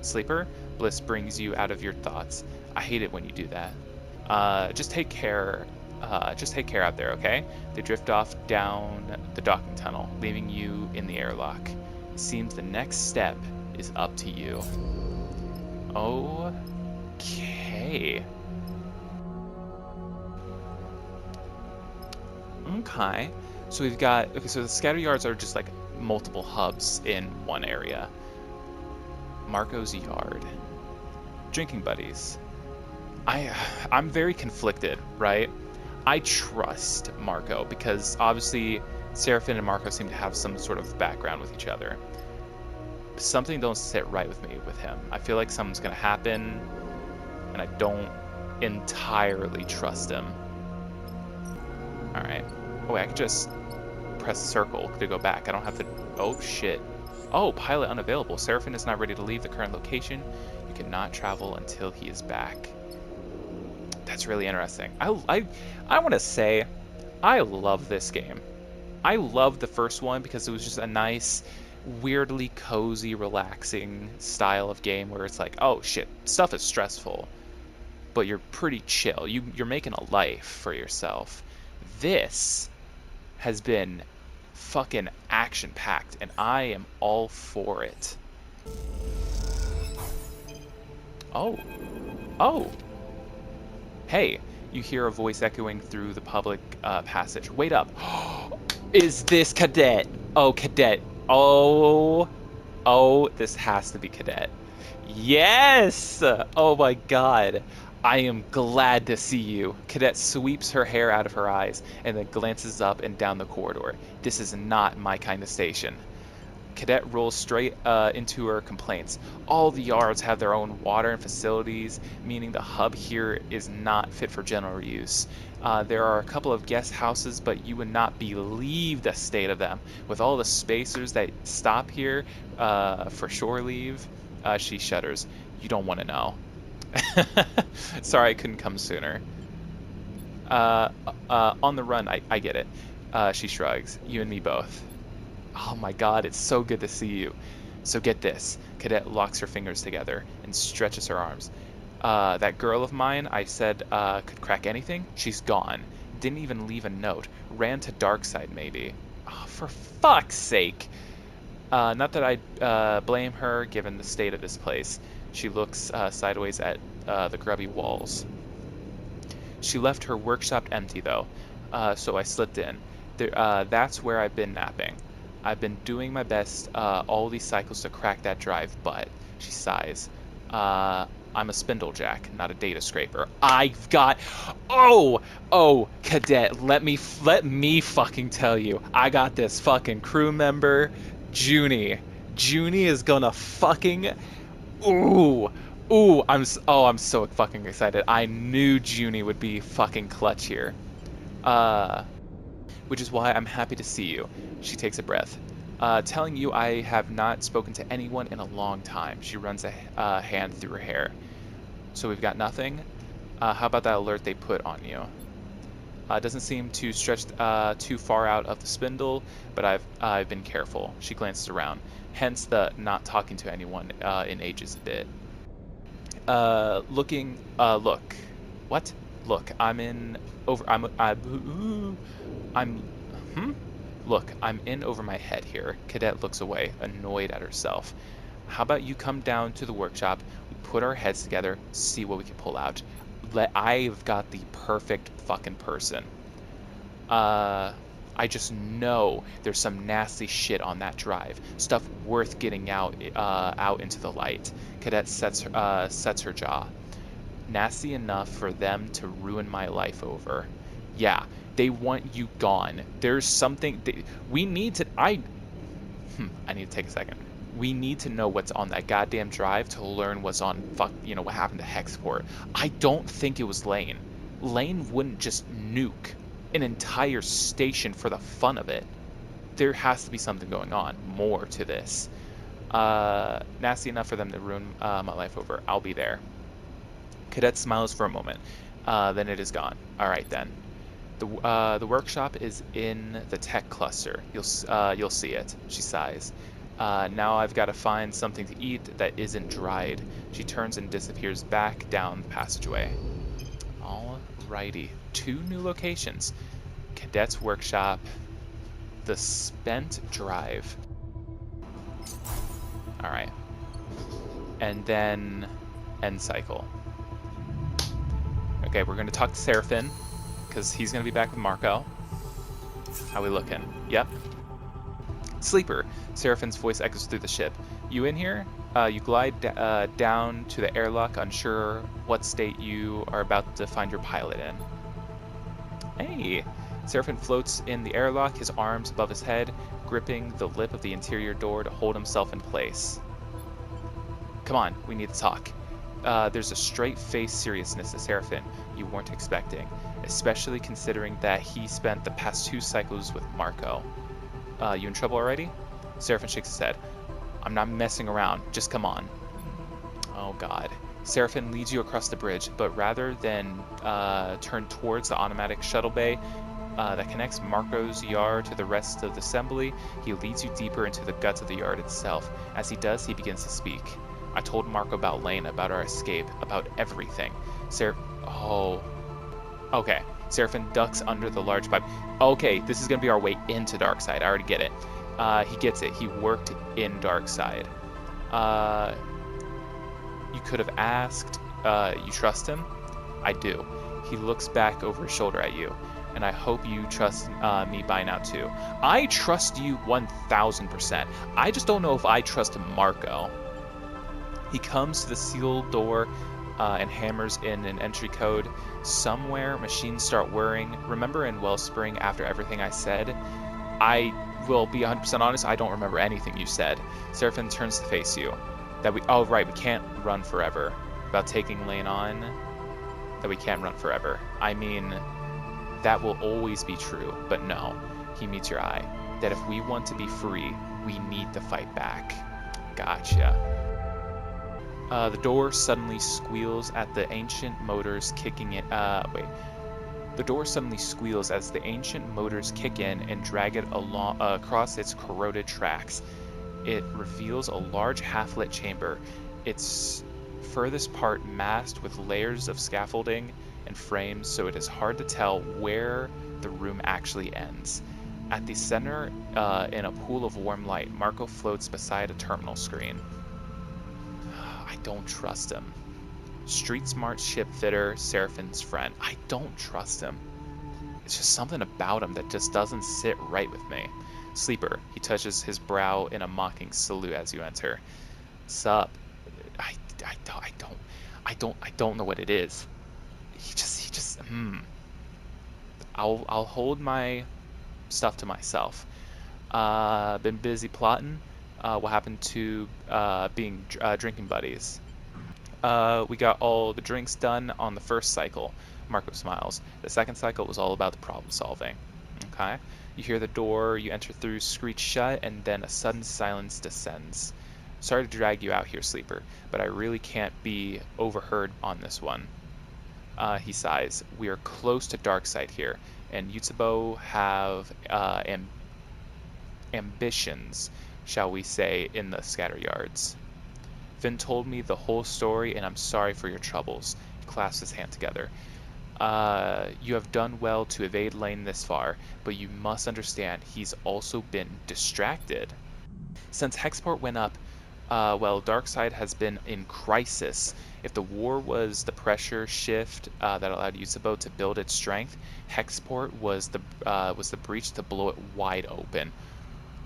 Sleeper, Bliss brings you out of your thoughts. I hate it when you do that. Just take care out there, okay? They drift off down the docking tunnel, leaving you in the airlock. It seems the next step is up to you. Okay. Okay. So we've got... Okay, so the scatter yards are just like multiple hubs in one area. Marco's yard. Drinking buddies. I'm very conflicted, right? I trust Marco because obviously Seraphin and Marco seem to have some sort of background with each other. Something don't sit right with me with him. I feel like something's gonna happen and I don't entirely trust him. Alright. Oh wait, I could just press circle to go back. I don't have to... Oh shit. Oh, pilot unavailable. Seraphin is not ready to leave the current location. You cannot travel until he is back. That's really interesting. I want to say, I love this game. I love the first one because it was just a nice, weirdly cozy, relaxing style of game where it's like, oh shit, stuff is stressful, but you're pretty chill. You're making a life for yourself. This has been fucking action-packed, and I am all for it. Oh. Oh. Hey, you hear a voice echoing through the public passage. Wait up. Is this Cadet? Oh, Cadet. Oh, this has to be Cadet. Yes! Oh my god. I am glad to see you. Cadet sweeps her hair out of her eyes and then glances up and down the corridor. This is not my kind of station. Cadet rolls straight into her complaints. All the yards have their own water and facilities, meaning the hub here is not fit for general use. There are a couple of guest houses, but you would not believe the state of them. With all the spacers that stop here for shore leave, she shudders. You don't want to know. Sorry I couldn't come sooner. On the run, I get it. She shrugs. You and me both. Oh my god, it's so good to see you. So get this. Cadet locks her fingers together and stretches her arms. That girl of mine I said could crack anything, she's gone. didn't even leave a note. Ran to Darkside, maybe. Oh, for fuck's sake. Not that I'd blame her, given the state of this place. She looks sideways at the grubby walls. She left her workshop empty, though, so I slipped in. That's where I've been napping. I've been doing my best all these cycles to crack that drive, but, she sighs, I'm a spindlejack, not a data scraper. I've got... Oh, cadet, let me fucking tell you. I got this fucking crew member, Junie. Junie is gonna fucking... I'm so fucking excited. I knew Junie would be fucking clutch here. Which is why I'm happy to see you. She takes a breath. Telling you I have not spoken to anyone in a long time. She runs a hand through her hair. So we've got nothing? How about that alert they put on you? Doesn't seem to stretch too far out of the spindle, but I've been careful. She glances around. Hence the not talking to anyone in ages bit. Look. What? Look, I'm in over my head here. Cadet looks away, annoyed at herself. How about you come down to the workshop, we put our heads together, see what we can pull out. I've got the perfect fucking person. I just know there's some nasty shit on that drive. Stuff worth getting out into the light. Cadet sets her jaw. Nasty enough for them to ruin my life over. Yeah, they want you gone. There's something... we need to... I need to take a second. We need to know what's on that goddamn drive to learn what's on... what happened to Hexport. I don't think it was Lane. Lane wouldn't just nuke an entire station for the fun of it. There has to be something going on. More to this. Nasty enough for them to ruin my life over. I'll be there. Cadet smiles for a moment. Then it is gone. Alright then. The workshop is in the tech cluster. You'll see it. She sighs. Now I've got to find something to eat that isn't dried. She turns and disappears back down the passageway. Alrighty. 2 new locations. Cadet's workshop. The spent drive. Alright. And then end cycle. Okay, we're going to talk to Seraphin, because he's going to be back with Marco. How we looking? Yep. Sleeper. Seraphin's voice echoes through the ship. You in here? You glide down to the airlock, unsure what state you are about to find your pilot in. Hey! Seraphin floats in the airlock, his arms above his head, gripping the lip of the interior door to hold himself in place. Come on, we need to talk. There's a straight-faced seriousness to Seraphin you weren't expecting, especially considering that he spent the past 2 cycles with Marco. You in trouble already? Seraphin shakes his head. I'm not messing around, just come on. Oh god. Seraphin leads you across the bridge, but rather than turn towards the automatic shuttle bay that connects Marco's yard to the rest of the assembly, he leads you deeper into the guts of the yard itself. As he does, he begins to speak. I told Marco about Lane, about our escape, about everything. Okay. Seraphin ducks under the large pipe. Okay, this is going to be our way into Darkside. I already get it. He gets it. He worked in Darkside. You could have asked, you trust him? I do. He looks back over his shoulder at you. And I hope you trust me by now too. I trust you 1000%. I just don't know if I trust Marco. He comes to the sealed door and hammers in an entry code. Somewhere, machines start whirring. Remember in Wellspring, after everything I said? I will be 100% honest, I don't remember anything you said. Seraphin turns to face you. Oh right, we can't run forever. About taking Lane on, that we can't run forever. I mean, that will always be true, but no. He meets your eye. That if we want to be free, we need to fight back. Gotcha. The door suddenly squeals at the ancient motors kicking it. The door suddenly squeals as the ancient motors kick in and drag it along across its corroded tracks. It reveals a large half-lit chamber, its furthest part masked with layers of scaffolding and frames, so it is hard to tell where the room actually ends. At the center, in a pool of warm light, Marco floats beside a terminal screen. I don't trust him. Street smart ship fitter, Seraphin's friend. I don't trust him. It's just something about him that just doesn't sit right with me. Sleeper. He touches his brow in a mocking salute as you enter. Sup? I don't know what it is. He just. I'll hold my stuff to myself. Been busy plotting. What happened to being drinking buddies? We got all the drinks done on the first cycle. Marco smiles. The second cycle was all about the problem solving. Okay? You hear the door you enter through screech shut, and then a sudden silence descends. Sorry to drag you out here, Sleeper, but I really can't be overheard on this one. He sighs. We are close to Darkside here, and Yutsubo have ambitions, shall we say, in the scatter yards. Finn told me the whole story, and I'm sorry for your troubles. He clasps his hand together. You have done well to evade Lane this far, but you must understand he's also been distracted. Since Hexport went up, Darkseid has been in crisis. If the war was the pressure shift that allowed Yutsubo to build its strength, Hexport was the breach to blow it wide open.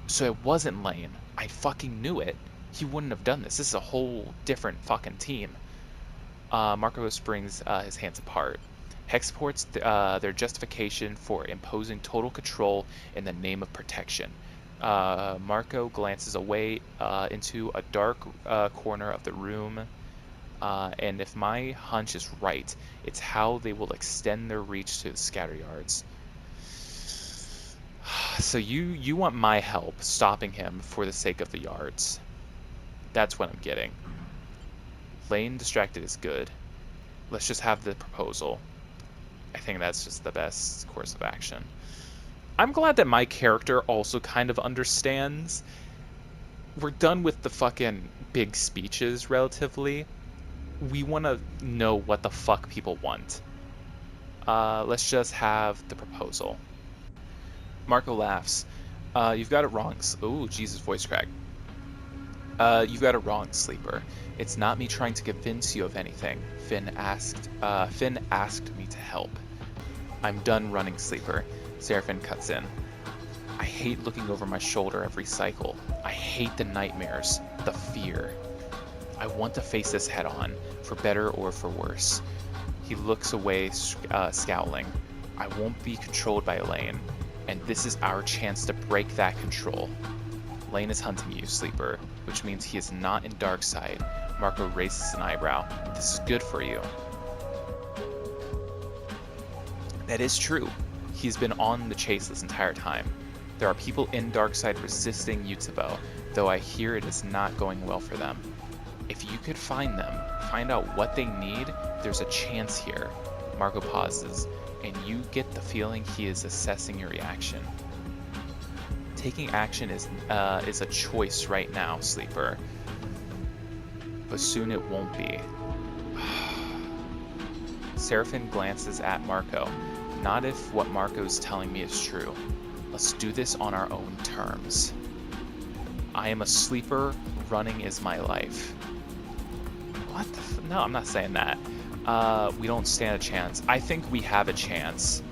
So it wasn't Lane. I fucking knew it. He wouldn't have done this. This is a whole different fucking team. Marco springs his hands apart. Hexport's their justification for imposing total control in the name of protection. Marco glances away into a dark corner of the room, and if my hunch is right, it's how they will extend their reach to the scatter yards. So you want my help stopping him for the sake of the yards. That's what I'm getting. Lane distracted is good. Let's just have the proposal. I think that's just the best course of action. I'm glad that my character also kind of understands. We're done with the fucking big speeches, relatively. We want to know what the fuck people want. Let's just have the proposal. Marco laughs. You've got it wrong. Ooh, Jesus, voice crack. You've got it wrong, Sleeper. It's not me trying to convince you of anything. Finn asked me to help. I'm done running, Sleeper. Seraphin cuts in. I hate looking over my shoulder every cycle. I hate the nightmares, the fear. I want to face this head on, for better or for worse. He looks away, scowling. I won't be controlled by Lane, and this is our chance to break that control. Lane is hunting you, Sleeper, which means he is not in Darkside. Marco raises an eyebrow. This is good for you. That is true. He's been on the chase this entire time. There are people in Darkside resisting Yutsubo, though I hear it is not going well for them. If you could find them, find out what they need, there's a chance here. Marco pauses, and you get the feeling he is assessing your reaction. Taking action is a choice right now, Sleeper. But soon it won't be. Seraphin glances at Marco. Not if what Marco's telling me is true. Let's do this on our own terms. I am a sleeper. Running is my life. What the No, I'm not saying that. We don't stand a chance. I think we have a chance.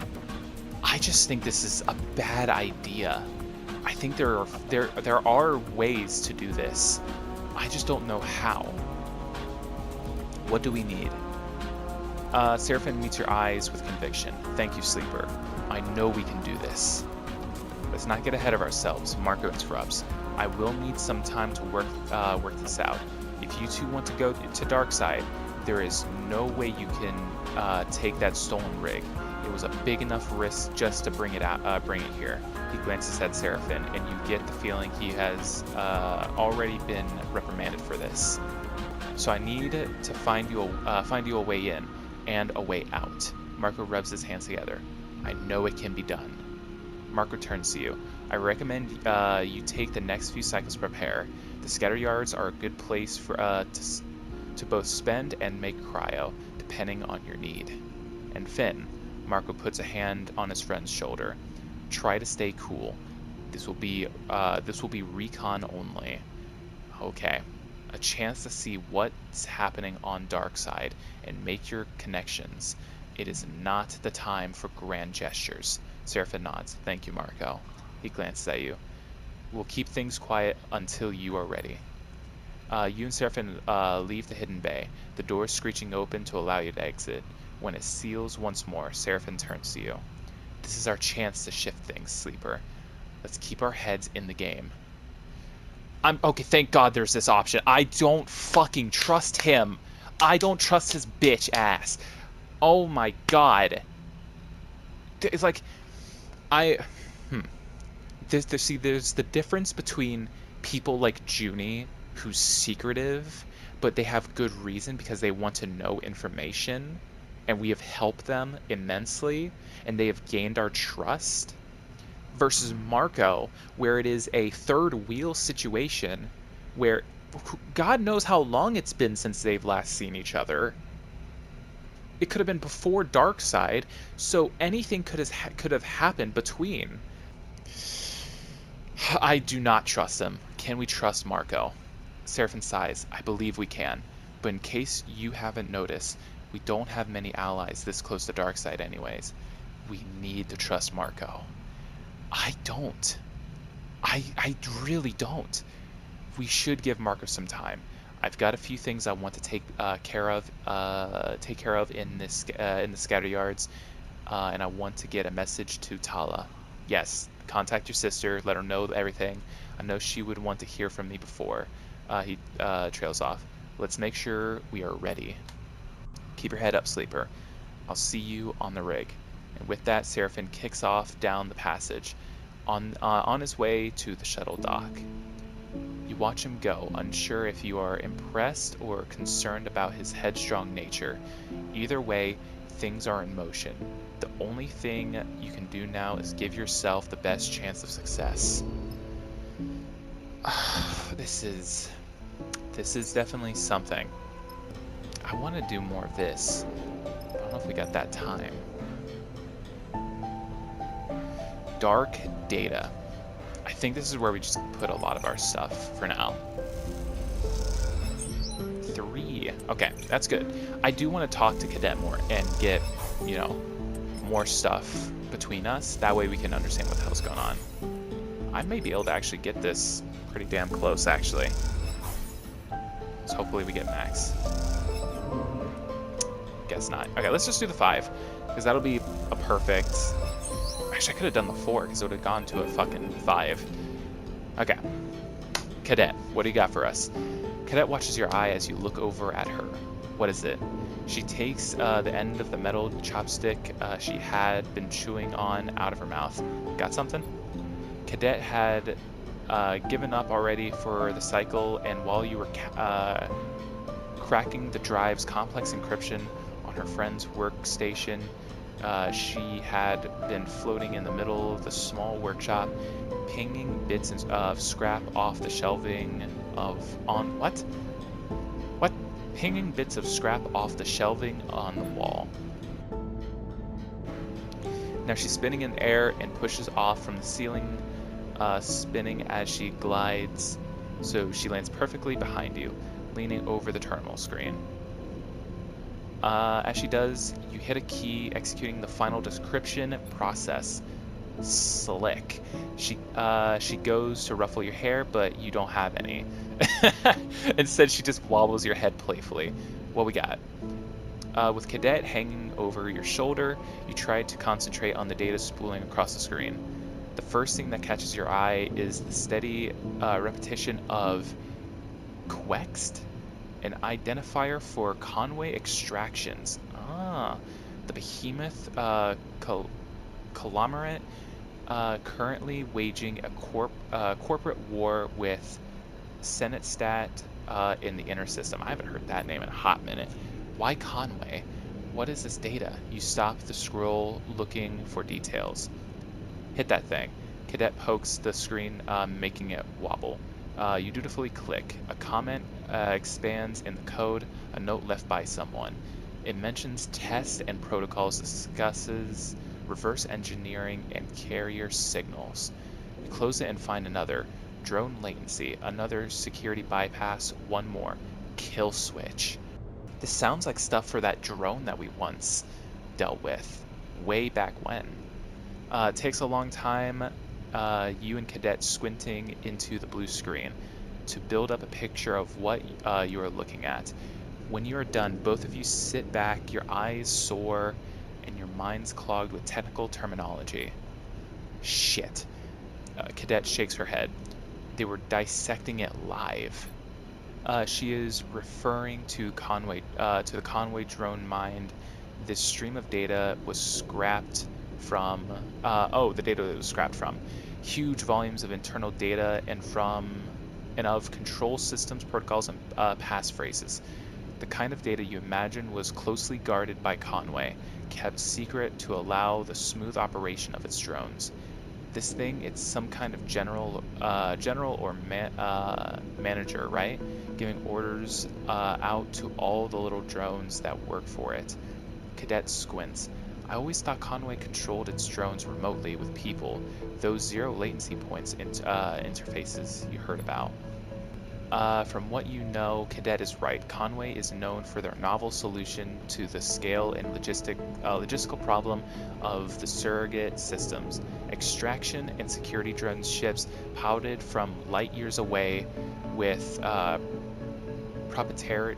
I just think this is a bad idea. I think there are ways to do this. I just don't know how. What do we need? Seraphin meets your eyes with conviction. Thank you, Sleeper. I know we can do this. Let's not get ahead of ourselves. Marco interrupts. I will need some time to work this out. If you two want to go to Darkside, there is no way you can take that stolen rig. It was a big enough risk just to bring it here. He glances at Seraphin, and you get the feeling he has already been reprimanded for this. So I need to find you a way in and a way out. Marco rubs his hands together. I know it can be done. Marco turns to you. I recommend you take the next few cycles to prepare. The scatter yards are a good place for to both spend and make cryo, depending on your need. and Finn. Marco puts a hand on his friend's shoulder. Try to stay cool. This will be recon only. Okay. A chance to see what's happening on Darkside and make your connections. It is not the time for grand gestures. Seraphim nods. Thank you, Marco. He glances at you. We'll keep things quiet until you are ready. You and Seraphim leave the hidden bay, the door screeching open to allow you to exit. When it seals once more, Seraphim turns to you. This is our chance to shift things, Sleeper. Let's keep our heads in the game. Okay, thank God there's this option. I don't fucking trust him. I don't trust his bitch ass. Oh my God. It's like, there's the difference between people like Junie, who's secretive, but they have good reason because they want to know information, and we have helped them immensely, and they have gained our trust, versus Marco, where it is a third wheel situation where God knows how long it's been since they've last seen each other. It could have been before Darkside, so anything could have happened between. I do not trust him. Can we trust Marco? Seraphim sighs. I believe we can. But in case you haven't noticed, we don't have many allies this close to Darkside anyways. We need to trust Marco. I don't. I really don't. We should give Marco some time. I've got a few things I want to take care of in the scatter yards, and I want to get a message to Tala. Yes, contact your sister, let her know everything. I know she would want to hear from me before. He trails off. Let's make sure we are ready. Keep your head up, Sleeper. I'll see you on the rig. And with that, Seraphim kicks off down the passage, on his way to the shuttle dock. You watch him go, unsure if you are impressed or concerned about his headstrong nature. Either way, things are in motion. The only thing you can do now is give yourself the best chance of success. This is definitely something. I want to do more of this. I don't know if we got that time. Dark data. I think this is where we just put a lot of our stuff for now. 3. Okay, that's good. I do want to talk to Cadet more and get, more stuff between us. That way we can understand what the hell's going on. I may be able to actually get this pretty damn close, actually. So hopefully we get max. Guess not. Okay, let's just do the 5, because that'll be a perfect... Actually, I could have done the 4, because it would have gone to a fucking 5. Okay. Cadet, what do you got for us? Cadet watches your eye as you look over at her. What is it? She takes the end of the metal chopstick she had been chewing on out of her mouth. Got something? Cadet had given up already for the cycle, and while you were cracking the drive's complex encryption on her friend's workstation, she had been floating in the middle of the small workshop, pinging bits of scrap off the shelving Pinging bits of scrap off the shelving on the wall. Now she's spinning in the air and pushes off from the ceiling, spinning as she glides, so she lands perfectly behind you, leaning over the terminal screen. As she does, you hit a key, executing the final decryption process. Slick. She goes to ruffle your hair, but you don't have any. Instead, she just wobbles your head playfully. What we got? With Cadet hanging over your shoulder, you try to concentrate on the data spooling across the screen. The first thing that catches your eye is the steady repetition of Quext, an identifier for Conway extractions. The behemoth conglomerate currently waging a corporate war with Senate Stat in the inner system. I haven't heard that name in a hot minute. Why Conway? What is this data? You stop the scroll looking for details. Hit that thing. Cadet pokes the screen, making it wobble. You dutifully click. A comment expands in the code, a note left by someone. It mentions tests and protocols, discusses reverse engineering and carrier signals. You close it and find another. Drone latency, another security bypass, one more. Kill switch. This sounds like stuff for that drone that we once dealt with, way back when. It takes a long time, you and Cadet squinting into the blue screen to build up a picture of what you are looking at. When you are done, both of you sit back, your eyes sore, and your minds clogged with technical terminology. Shit. Cadet shakes her head. They were dissecting it live. She is referring to the Conway drone mind. This stream of data was scrapped from. The data that was scrapped from huge volumes of internal data and of control systems, protocols, and passphrases. The kind of data you imagine was closely guarded by Conway, kept secret to allow the smooth operation of its drones. This thing, it's some kind of general or manager, right? Giving orders out to all the little drones that work for it. Cadet squints. I always thought Conway controlled its drones remotely with people, those zero latency points interfaces you heard about. From what you know, Cadet is right. Conway is known for their novel solution to the scale and logistical problem of the surrogate systems. Extraction and security drone ships piloted from light years away with proprietary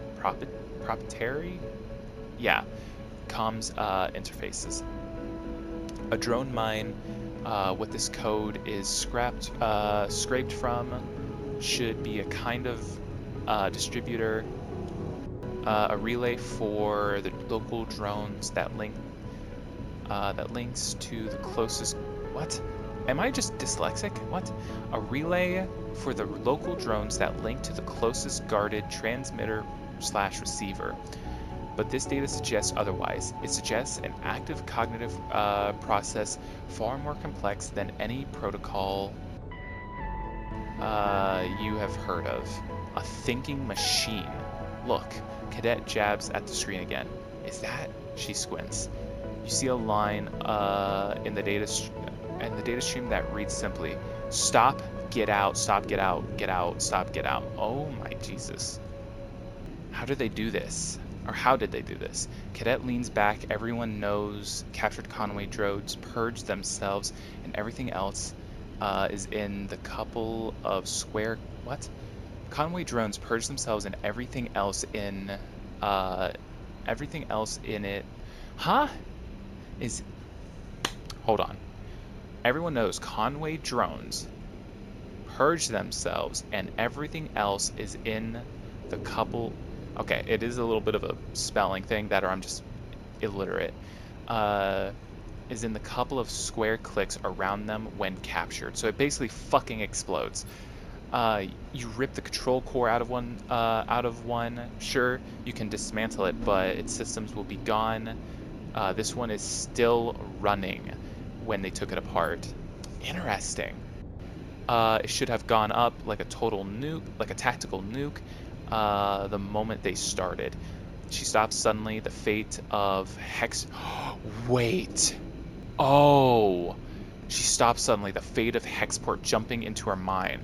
comms interfaces. A drone mine, what this code is scraped from, should be a kind of distributor, a relay for the local drones that links to the closest. What? Am I just dyslexic? What? A relay for the local drones that link to the closest guarded transmitter/receiver. But this data suggests otherwise. It suggests an active cognitive process far more complex than any protocol you have heard of. A thinking machine. Look, Cadet jabs at the screen again. Is that? She squints. You see a line in the data stream that reads simply, "Stop, get out, stop, get out, get out, stop, get out." Oh my Jesus. How did they do this? Or how did they do this? Cadet leans back. Everyone knows captured Conway drones purged themselves, and everything else is in the couple of square. What? Conway drones purge themselves, and everything else in it. Huh? Is. Hold on. Everyone knows Conway drones purge themselves, and everything else is in the couple. Okay, it is a little bit of a spelling thing that, or I'm just illiterate. Is in the couple of square clicks around them when captured. So it basically fucking explodes. You rip the control core out of one. Sure, you can dismantle it, but its systems will be gone. This one is still running when they took it apart. Interesting. It should have gone up like a total nuke, like a tactical nuke, the moment they started. She stops suddenly. The fate of Hex. Wait. Oh. She stops suddenly. The fate of Hexport jumping into her mind.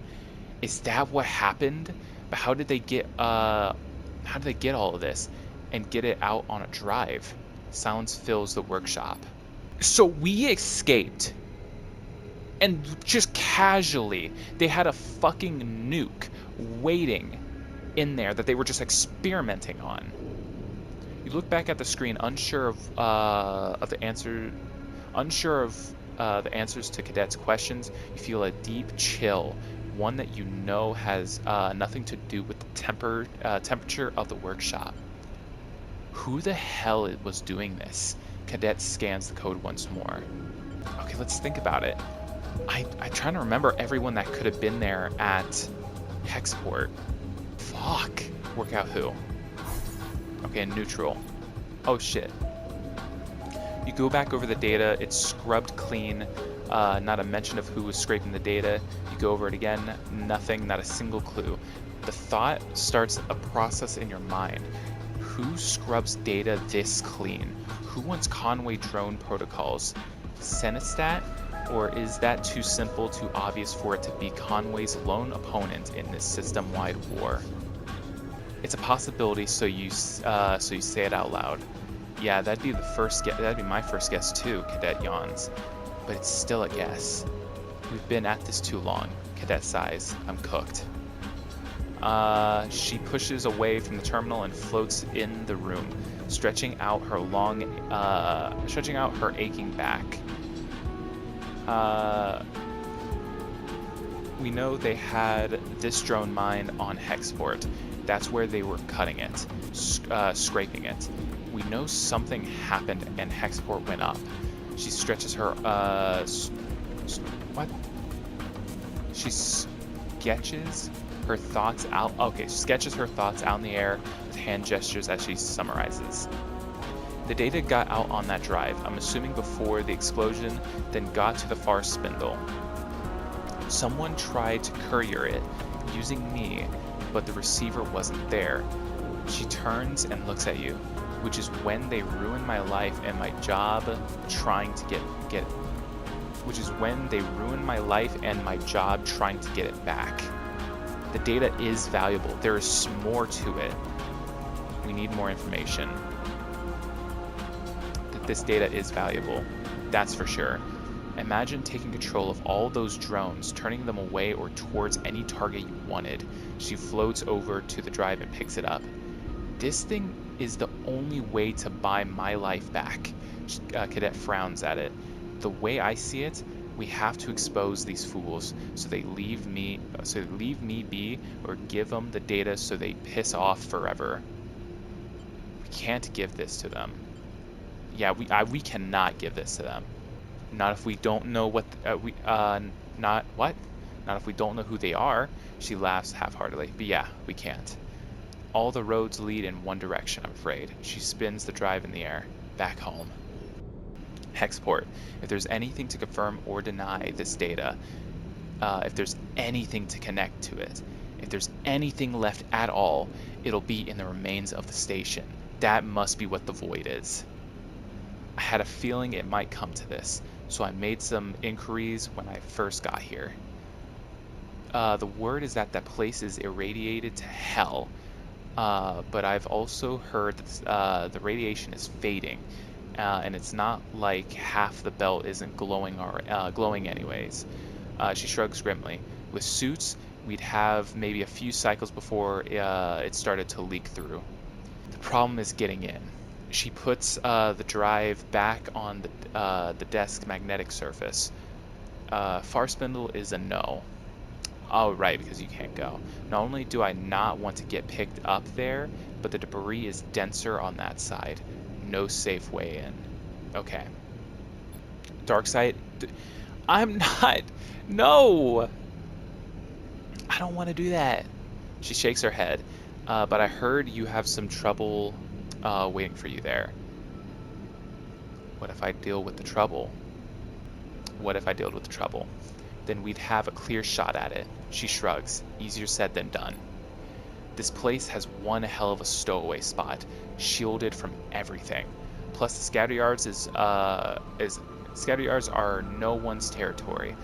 Is that what happened? But how did they get all of this and get it out on a drive? Silence fills the workshop. So we escaped. And just casually, they had a fucking nuke waiting in there that they were just experimenting on. You look back at the screen, unsure of the answers to Cadet's questions. You feel a deep chill, one that you know has nothing to do with the temperature of the workshop. Who the hell was doing this? Cadet scans the code once more. Okay, let's think about it. I'm trying to remember everyone that could have been there at Hexport. Fuck. Work out who. Okay, neutral. Oh shit. You go back over the data. It's scrubbed clean. Not a mention of who was scraping the data. You go over it again. Nothing. Not a single clue. The thought starts a process in your mind. Who scrubs data this clean? Who wants Conway drone protocols? Senestat? Or is that too simple, too obvious for it to be Conway's lone opponent in this system-wide war? It's a possibility, so you say it out loud. Yeah, that'd be my first guess too, Cadet yawns. But it's still a guess. We've been at this too long. Cadet sighs. I'm cooked. She pushes away from the terminal and floats in the room, stretching out her aching back. We know they had this drone mine on Hexport. That's where they were cutting it, scraping it. We know something happened and Hexport went up. She stretches her, what? She sketches her thoughts out. Okay, sketches her thoughts out in the air with hand gestures as she summarizes. The data got out on that drive, I'm assuming before the explosion, then got to the far spindle. Someone tried to courier it using me, but the receiver wasn't there. She turns and looks at you, which is when they ruined my life and my job trying to get it back. The data is valuable. There is more to it. We need more information. That this data is valuable. That's for sure. Imagine taking control of all those drones, turning them away or towards any target you wanted. She floats over to the drive and picks it up. This thing is the only way to buy my life back. Cadet frowns at it. The way I see it, we have to expose these fools so they leave me be, or give them the data so they piss off forever. We can't give this to them. Yeah, we cannot give this to them. Not if we don't know not if we don't know who they are. She laughs half-heartedly. But yeah, we can't. All the roads lead in one direction, I'm afraid. She spins the drive in the air. Back home. Hexport. If there's anything to confirm or deny this data, if there's anything to connect to it, if there's anything left at all, it'll be in the remains of the station. That must be what the void is. I had a feeling it might come to this, so I made some inquiries when I first got here. The word is that place is irradiated to hell, but I've also heard that the radiation is fading, and it's not like half the belt isn't glowing anyways. She shrugs grimly. With suits, we'd have maybe a few cycles before it started to leak through. The problem is getting in. She puts the drive back on the desk magnetic surface. Far spindle is a no. Oh, right, because you can't go. Not only do I not want to get picked up there, but the debris is denser on that side. No safe way in. Okay. Dark side. I'm not. No! I don't want to do that. She shakes her head. But I heard you have some trouble waiting for you there. What if I deal with the trouble? What if I dealt with the trouble? Then we'd have a clear shot at it. She shrugs. Easier said than done. This place has one hell of a stowaway spot, shielded from everything. Plus the scatter yards are no one's territory.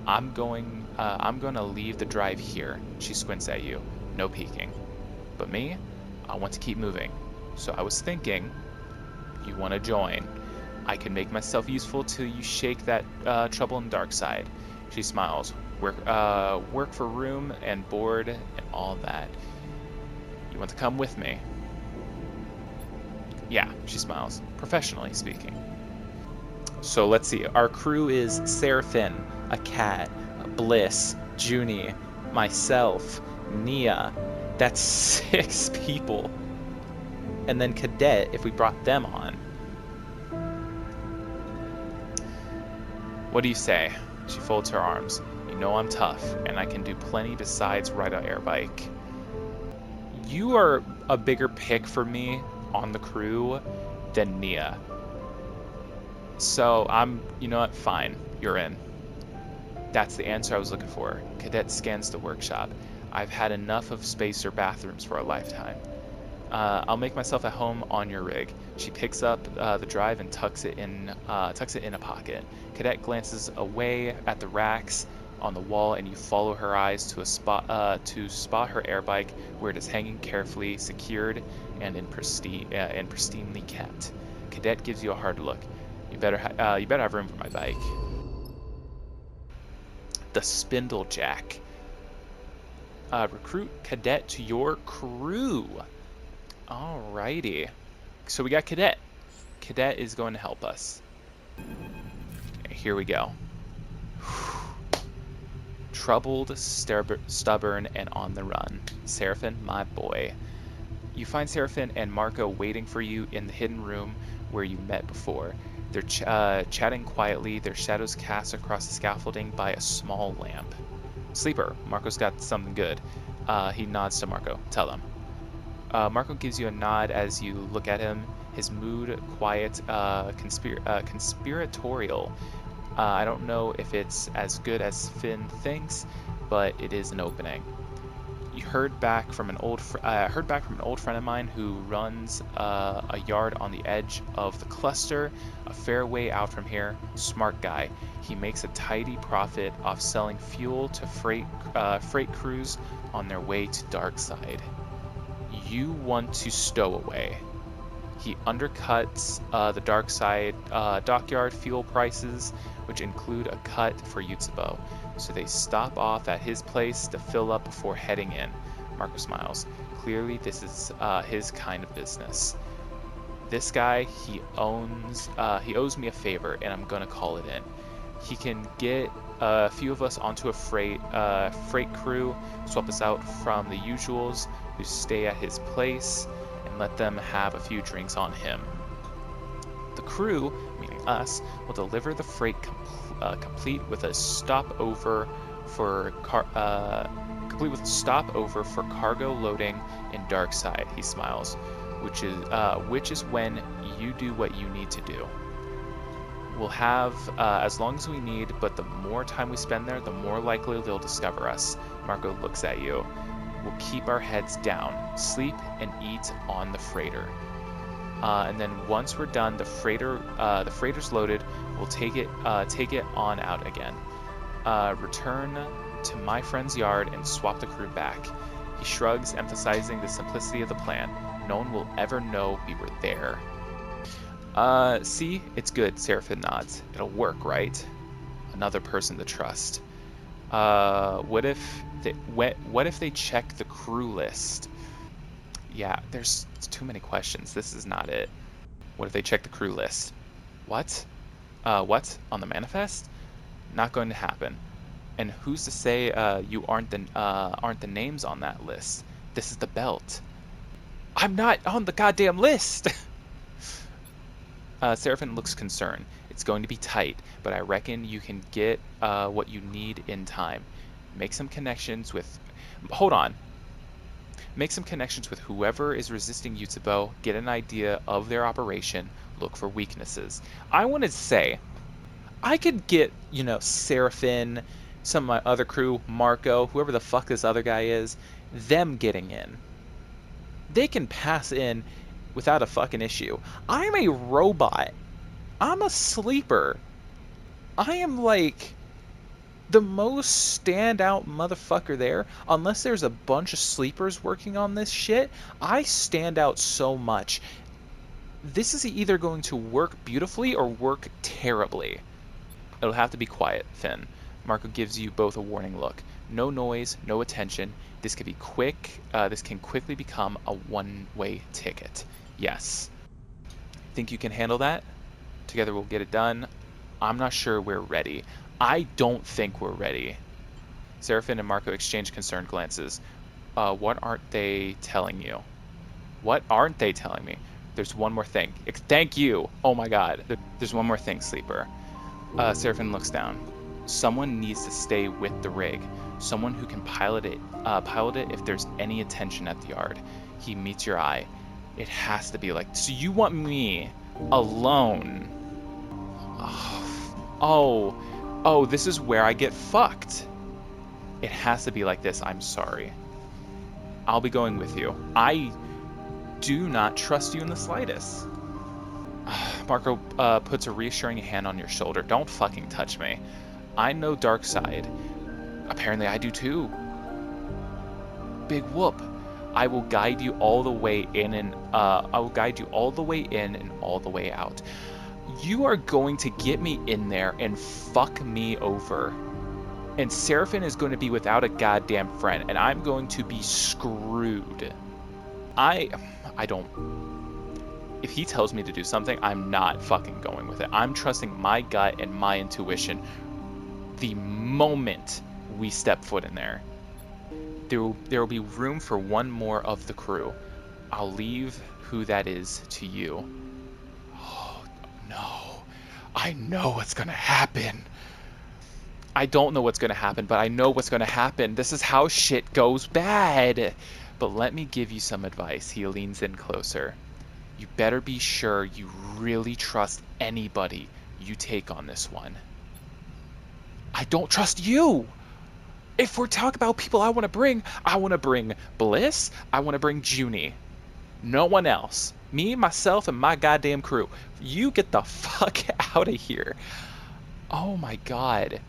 I'm going to leave the drive here. She squints at you. No peeking. But me, I want to keep moving. So I was thinking, you want to join. I can make myself useful till you shake that trouble in the dark side. She smiles. Work for room and board and all that. You want to come with me? Yeah, she smiles. Professionally speaking. So let's see. Our crew is Seraphin, a cat, Bliss, Junie, myself, Nia. That's 6 people. And then Cadet, if we brought them on. What do you say? She folds her arms. You know I'm tough, and I can do plenty besides ride an air bike. You are a bigger pick for me on the crew than Nia. So you know what? Fine. You're in. That's the answer I was looking for. Cadet scans the workshop. I've had enough of spacer bathrooms for a lifetime. I'll make myself at home on your rig. She picks up the drive and tucks it in a pocket. Cadet glances away at the racks on the wall, and you follow her eyes to spot her air bike, where it is hanging carefully secured and pristinely kept. Cadet gives you a hard look. You better have room for my bike. The Spindle Jack. Recruit Cadet to your crew. Alrighty. So we got Cadet. Cadet is going to help us. Okay, here we go. Troubled, stubborn, and on the run. Seraphin, my boy. You find Seraphin and Marco waiting for you in the hidden room where you met before. They're chatting quietly, their shadows cast across the scaffolding by a small lamp. Sleeper, Marco's got something good. He nods to Marco. Tell him. Marco gives you a nod as you look at him. His mood quiet, conspiratorial. I don't know if it's as good as Finn thinks, but it is an opening. You heard back from an old friend of mine who runs a yard on the edge of the cluster, a fair way out from here. Smart guy. He makes a tidy profit off selling fuel to freight crews on their way to Darkside. You want to stow away. He undercuts the Darkside dockyard fuel prices, which include a cut for Yutsubo. So they stop off at his place to fill up before heading in. Marco smiles. Clearly this is his kind of business. This guy, he owes me a favor, and I'm gonna call it in. He can get a few of us onto a freight crew, swap us out from the usuals who stay at his place, and let them have a few drinks on him. The crew, meaning us, will deliver the freight complete with a stopover for cargo loading in Darkside. He smiles, which is when you do what you need to do. We'll have as long as we need, but the more time we spend there, the more likely they'll discover us. Marco looks at you. We'll keep our heads down, sleep and eat on the freighter. And then once we're done, the freighter's loaded. We'll take it on out again. Return to my friend's yard and swap the crew back. He shrugs, emphasizing the simplicity of the plan. No one will ever know we were there. See, it's good. Seraphin nods. It'll work, right? Another person to trust. What if they check the crew list? Yeah, there's too many questions. This is not it. What if they check the crew list? What? What? On the manifest? Not going to happen. And who's to say you aren't the names on that list? This is the belt. I'm not on the goddamn list! Seraphin looks concerned. It's going to be tight, but I reckon you can get what you need in time. Make some connections with... Hold on. Make some connections with whoever is resisting Yutsubo, get an idea of their operation, look for weaknesses. I wanted to say, I could get, Seraphin, some of my other crew, Marco, whoever the fuck this other guy is, them getting in. They can pass in without a fucking issue. I'm a robot. I'm a sleeper. I am like the most standout motherfucker there. Unless there's a bunch of sleepers working on this shit, I stand out so much. This is either going to work beautifully or work terribly. It'll have to be quiet, Finn. Marco gives you both a warning look. No noise, no attention. This could be quick. This can quickly become a one-way ticket. Yes. Think you can handle that? Together we'll get it done. I'm not sure we're ready. I don't think we're ready. Seraphin and Marco exchange concerned glances. What aren't they telling you? What aren't they telling me? There's one more thing. Thank you! Oh my god. There's one more thing, Sleeper. Seraphin looks down. Someone needs to stay with the rig. Someone who can pilot it if there's any attention at the yard. He meets your eye. It has to be like... So you want me alone? Oh, this is where I get fucked. It has to be like this. I'm sorry. I'll be going with you. do not trust you in the slightest. Marco puts a reassuring hand on your shoulder. Don't fucking touch me. I know dark side. Apparently I do too. Big whoop. I will guide you all the way in and I will guide you all the way in and all the way out. You are going to get me in there and fuck me over. And Seraphim is going to be without a goddamn friend, and I'm going to be screwed. I don't... If he tells me to do something, I'm not fucking going with it. I'm trusting my gut and my intuition the moment we step foot in there. There will be room for one more of the crew. I'll leave who that is to you. Oh, no. I know what's gonna happen. I don't know what's gonna happen, but I know what's gonna happen. This is how shit goes bad. But let me give you some advice. He leans in closer. You better be sure you really trust anybody you take on this one. I don't trust you! If we're talking about people I want to bring Bliss, I want to bring Junie. No one else. Me, myself, and my goddamn crew. You get the fuck out of here. Oh my god.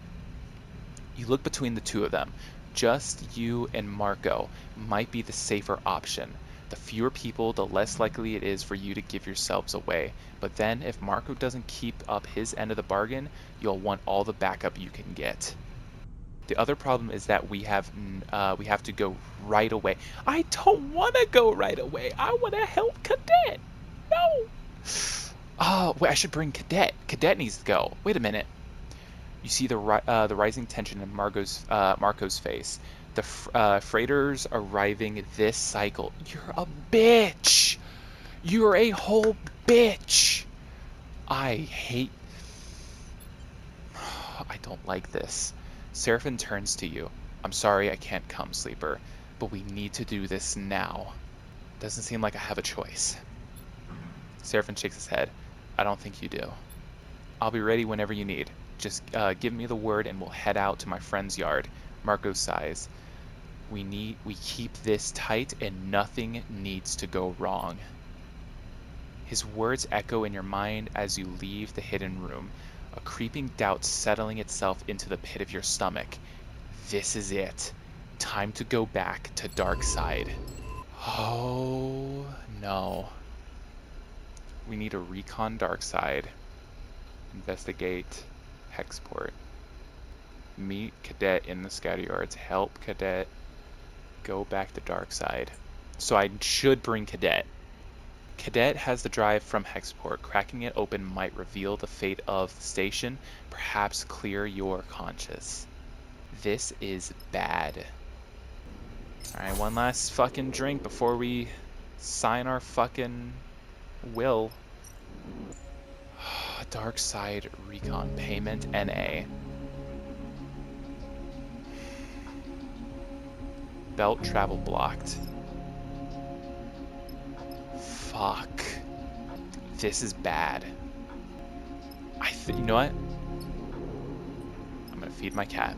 You look between the two of them. Just you and Marco might be the safer option. The fewer people, the less likely it is for you to give yourselves away. But then, if Marco doesn't keep up his end of the bargain, you'll want all the backup you can get. The other problem is that we have to go right away. I don't want to go right away. I want to help Cadet. No. Oh, wait, I should bring Cadet. Cadet needs to go. Wait a minute. You see the rising tension in Marco's face. The freighters arriving this cycle. You're a bitch. You're a whole bitch. I don't like this. Seraphim turns to you. I'm sorry I can't come, Sleeper, but we need to do this now. Doesn't seem like I have a choice. Seraphim shakes his head. I don't think you do. I'll be ready whenever you need. Just give me the word and we'll head out to my friend's yard. Marco sighs. We keep this tight and nothing needs to go wrong. His words echo in your mind as you leave the hidden room. A creeping doubt settling itself into the pit of your stomach. This is it. Time to go back to dark side. Oh no. We need to recon dark side. Investigate Hexport. Meet Cadet in the scatter yards. Help Cadet go back to dark side. So I should bring Cadet. Cadet has the drive from Hexport. Cracking it open might reveal the fate of the station, perhaps clear your conscience. This is bad. Alright, one last fucking drink before we sign our fucking will. Dark side recon payment NA. Belt travel blocked. Fuck. This is bad. You know what? I'm gonna feed my cat.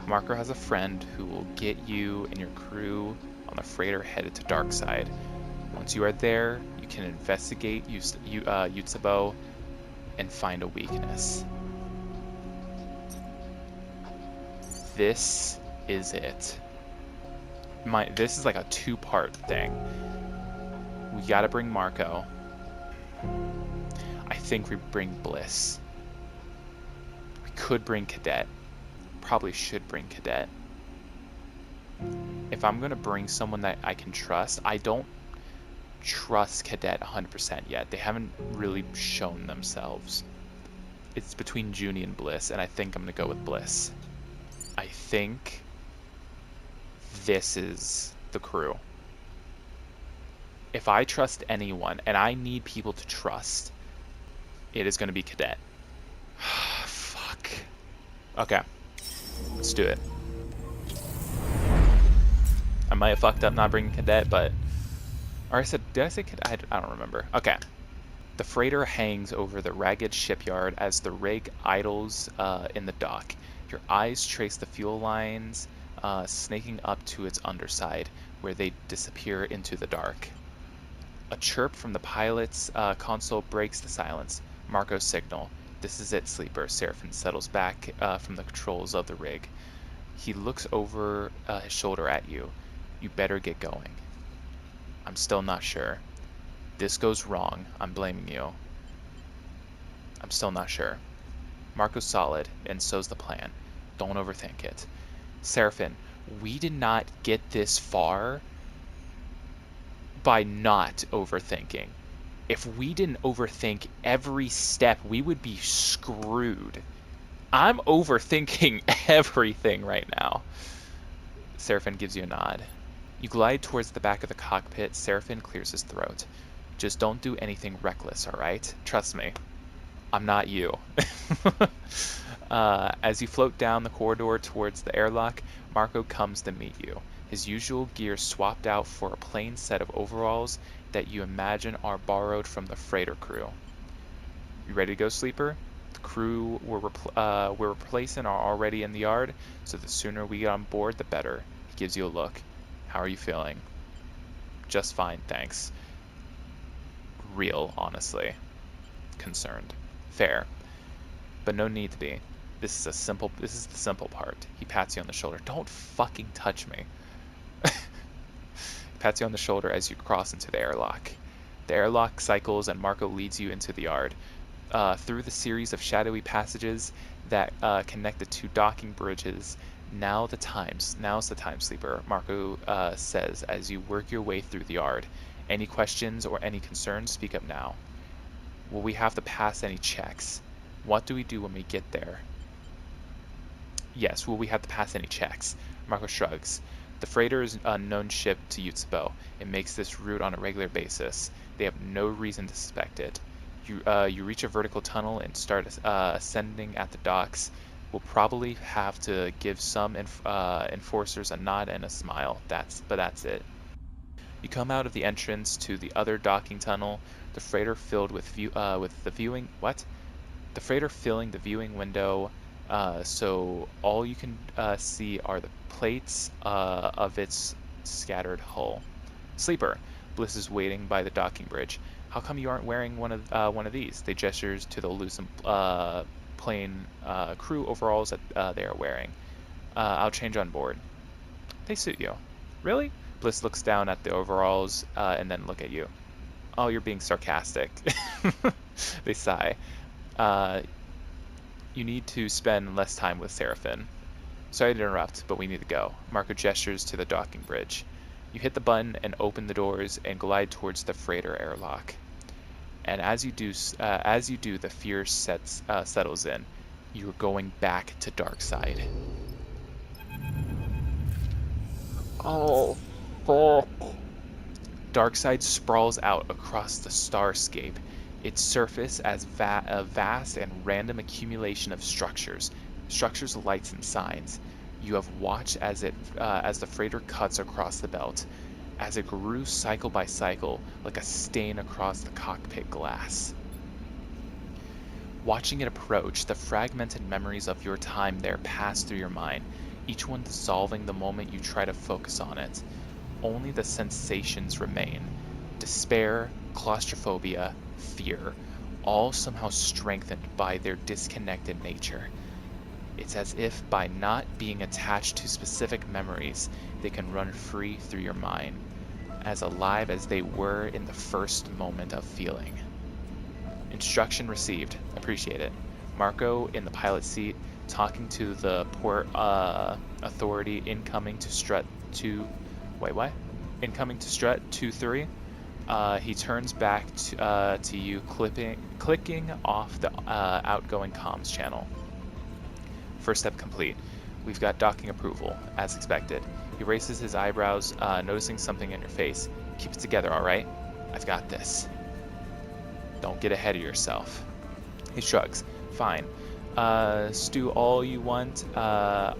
Marco has a friend who will get you and your crew on the freighter headed to Darkside. Once you are there, you can investigate Yutsubo and find a weakness. This is it. This is like a two-part thing. We gotta bring Marco. I think we bring Bliss. We could bring Cadet. Probably should bring Cadet. If I'm gonna bring someone that I can trust, I don't trust Cadet 100% yet. They haven't really shown themselves. It's between Junie and Bliss, and I think I'm gonna go with Bliss. I think this is the crew. If I trust anyone, and I need people to trust, it is going to be Cadet. Fuck. Okay. Let's do it. I might have fucked up not bringing Cadet, but... Or did I say Cadet? I don't remember. Okay. The freighter hangs over the ragged shipyard as the rig idles in the dock. Your eyes trace the fuel lines snaking up to its underside, where they disappear into the dark. A chirp from the pilot's console breaks the silence. Marco's signal. This is it, Sleeper. Seraphin settles back from the controls of the rig. He looks over his shoulder at you. You better get going. I'm still not sure. This goes wrong. I'm blaming you. I'm still not sure. Marco's solid, and so's the plan. Don't overthink it. Seraphin, we did not get this far by not overthinking. If we didn't overthink every step, we would be screwed. I'm overthinking everything right now. Seraphin gives you a nod. You glide towards the back of the cockpit. Seraphin clears his throat. Just don't do anything reckless, alright? Trust me. I'm not you. As you float down the corridor towards the airlock, Marco comes to meet you. His usual gear swapped out for a plain set of overalls that you imagine are borrowed from the freighter crew. You ready to go, Sleeper? The crew we're replacing are already in the yard, so the sooner we get on board, the better. He gives you a look. How are you feeling? Just fine, thanks. Real, honestly. Concerned. Fair. But no need to be. This is the simple part. He pats you on the shoulder. Don't fucking touch me. He pats you on the shoulder as you cross into the airlock. The airlock cycles and Marco leads you into the yard. Through the series of shadowy passages that connect the two docking bridges. Now's the time, Sleeper, Marco says as you work your way through the yard. Any questions or any concerns, speak up now. Will we have to pass any checks? What do we do when we get there? Yes, will we have to pass any checks? Marco shrugs. The freighter is a known ship to Yutsubo. It makes this route on a regular basis. They have no reason to suspect it. You reach a vertical tunnel and start ascending at the docks. We'll probably have to give some enforcers a nod and a smile. That's it. You come out of the entrance to the other docking tunnel. The freighter filled with the viewing. What? The freighter filling the viewing window. So all you can see are the plates of its scattered hull. Sleeper. Bliss is waiting by the docking bridge. How come you aren't wearing one of these? They gestures to the loose plain crew overalls that they are wearing. I'll change on board. They suit you. Really? Bliss looks down at the overalls and then look at you. Oh, you're being sarcastic. They sigh. You need to spend less time with Seraphin. Sorry to interrupt, but we need to go. Marco gestures to the docking bridge. You hit the button and open the doors and glide towards the freighter airlock. And as you do, the fear settles in. You're going back to Darkside. Oh, fuck. Darkside sprawls out across the starscape, its surface as a vast and random accumulation of structures, lights, and signs. You have watched as the freighter cuts across the belt, as it grew cycle by cycle like a stain across the cockpit glass. Watching it approach, the fragmented memories of your time there pass through your mind, each one dissolving the moment you try to focus on it. Only the sensations remain. Despair, claustrophobia, fear, all somehow strengthened by their disconnected nature. It's as if by not being attached to specific memories, they can run free through your mind, as alive as they were in the first moment of feeling. Instruction received. Appreciate it. Marco in the pilot seat, talking to the port authority incoming to strut 2... Wait, what? Incoming to strut 2-3. He turns back to you, clicking off the outgoing comms channel. First step complete. We've got docking approval, as expected. He raises his eyebrows, noticing something in your face. Keep it together, alright? I've got this. Don't get ahead of yourself. He shrugs. Fine. Stew all you want.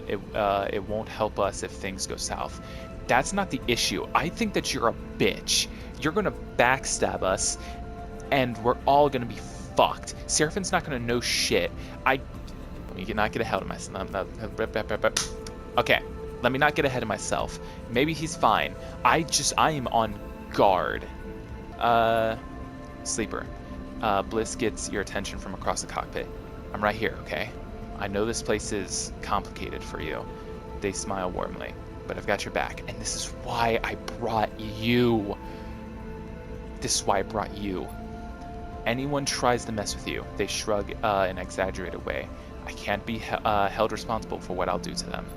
It won't help us if things go south. That's not the issue. I think that you're a bitch. You're gonna backstab us, and we're all gonna be fucked. Seraphin's not gonna know shit. Let me not get ahead of myself. Okay. Let me not get ahead of myself. Maybe he's fine. I am on guard. Sleeper. Bliss gets your attention from across the cockpit. I'm right here, okay? I know this place is complicated for you. They smile warmly, but I've got your back, and this is why I brought you. This is why I brought you. Anyone tries to mess with you, they shrug in an exaggerated way. I can't be held responsible for what I'll do to them.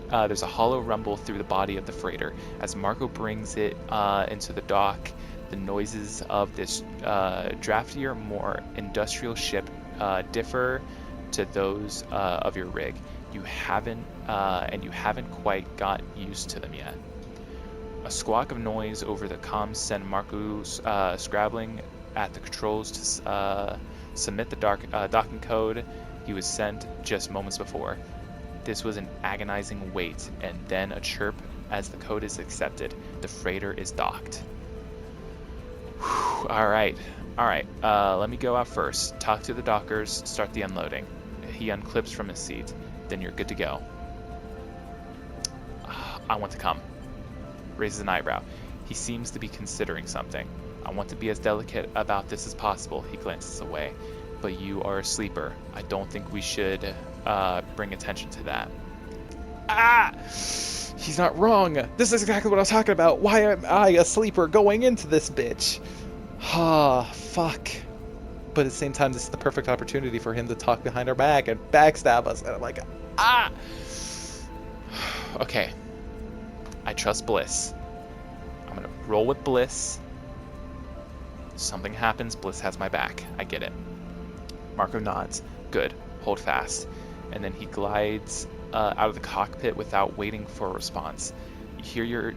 There's a hollow rumble through the body of the freighter. As Marco brings it into the dock, the noises of this draftier, more industrial ship differ to those of your rig. You haven't quite got used to them yet. A squawk of noise over the comms sent Marco scrabbling at the controls to submit the docking code he was sent just moments before. This was an agonizing wait, and then a chirp as the code is accepted. The freighter is docked. Whew, all right. Let me go out first. Talk to the dockers. Start the unloading. He unclips from his seat. Then you're good to go. I want to come. Raises an eyebrow. He seems to be considering something. I want to be as delicate about this as possible. He glances away. But you are a sleeper. I don't think we should bring attention to that. Ah! He's not wrong. This is exactly what I was talking about. Why am I a sleeper going into this bitch? Ah, fuck. But at the same time, this is the perfect opportunity for him to talk behind our back and backstab us. And I'm like, ah! Okay. I trust Bliss. I'm gonna roll with Bliss. Something happens, Bliss has my back. I get it. Marco nods. Good. Hold fast. And then he glides out of the cockpit without waiting for a response. You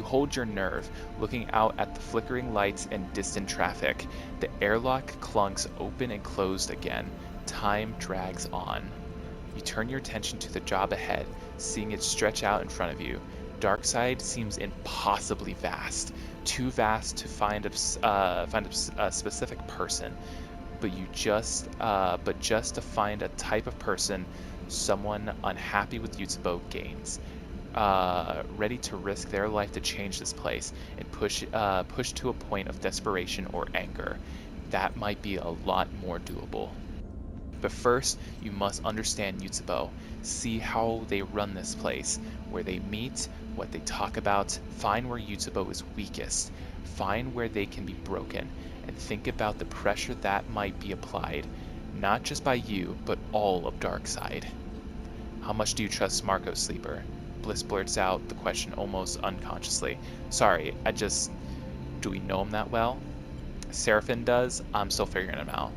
hold your nerve, looking out at the flickering lights and distant traffic. The airlock clunks open and closed again. Time drags on. You turn your attention to the job ahead, seeing it stretch out in front of you. Darkside seems impossibly vast, too vast to find a specific person, but just to find a type of person, someone unhappy with Yutsubo gains, ready to risk their life to change this place and push to a point of desperation or anger. That might be a lot more doable. But first, you must understand Yutsubo. See how they run this place, where they meet, what they talk about, find where Yutsubo is weakest, find where they can be broken, and think about the pressure that might be applied, not just by you, but all of Darkside. How much do you trust Marco, Sleeper? Bliss blurts out the question almost unconsciously. Sorry, do we know him that well? Seraphin does. I'm still figuring him out.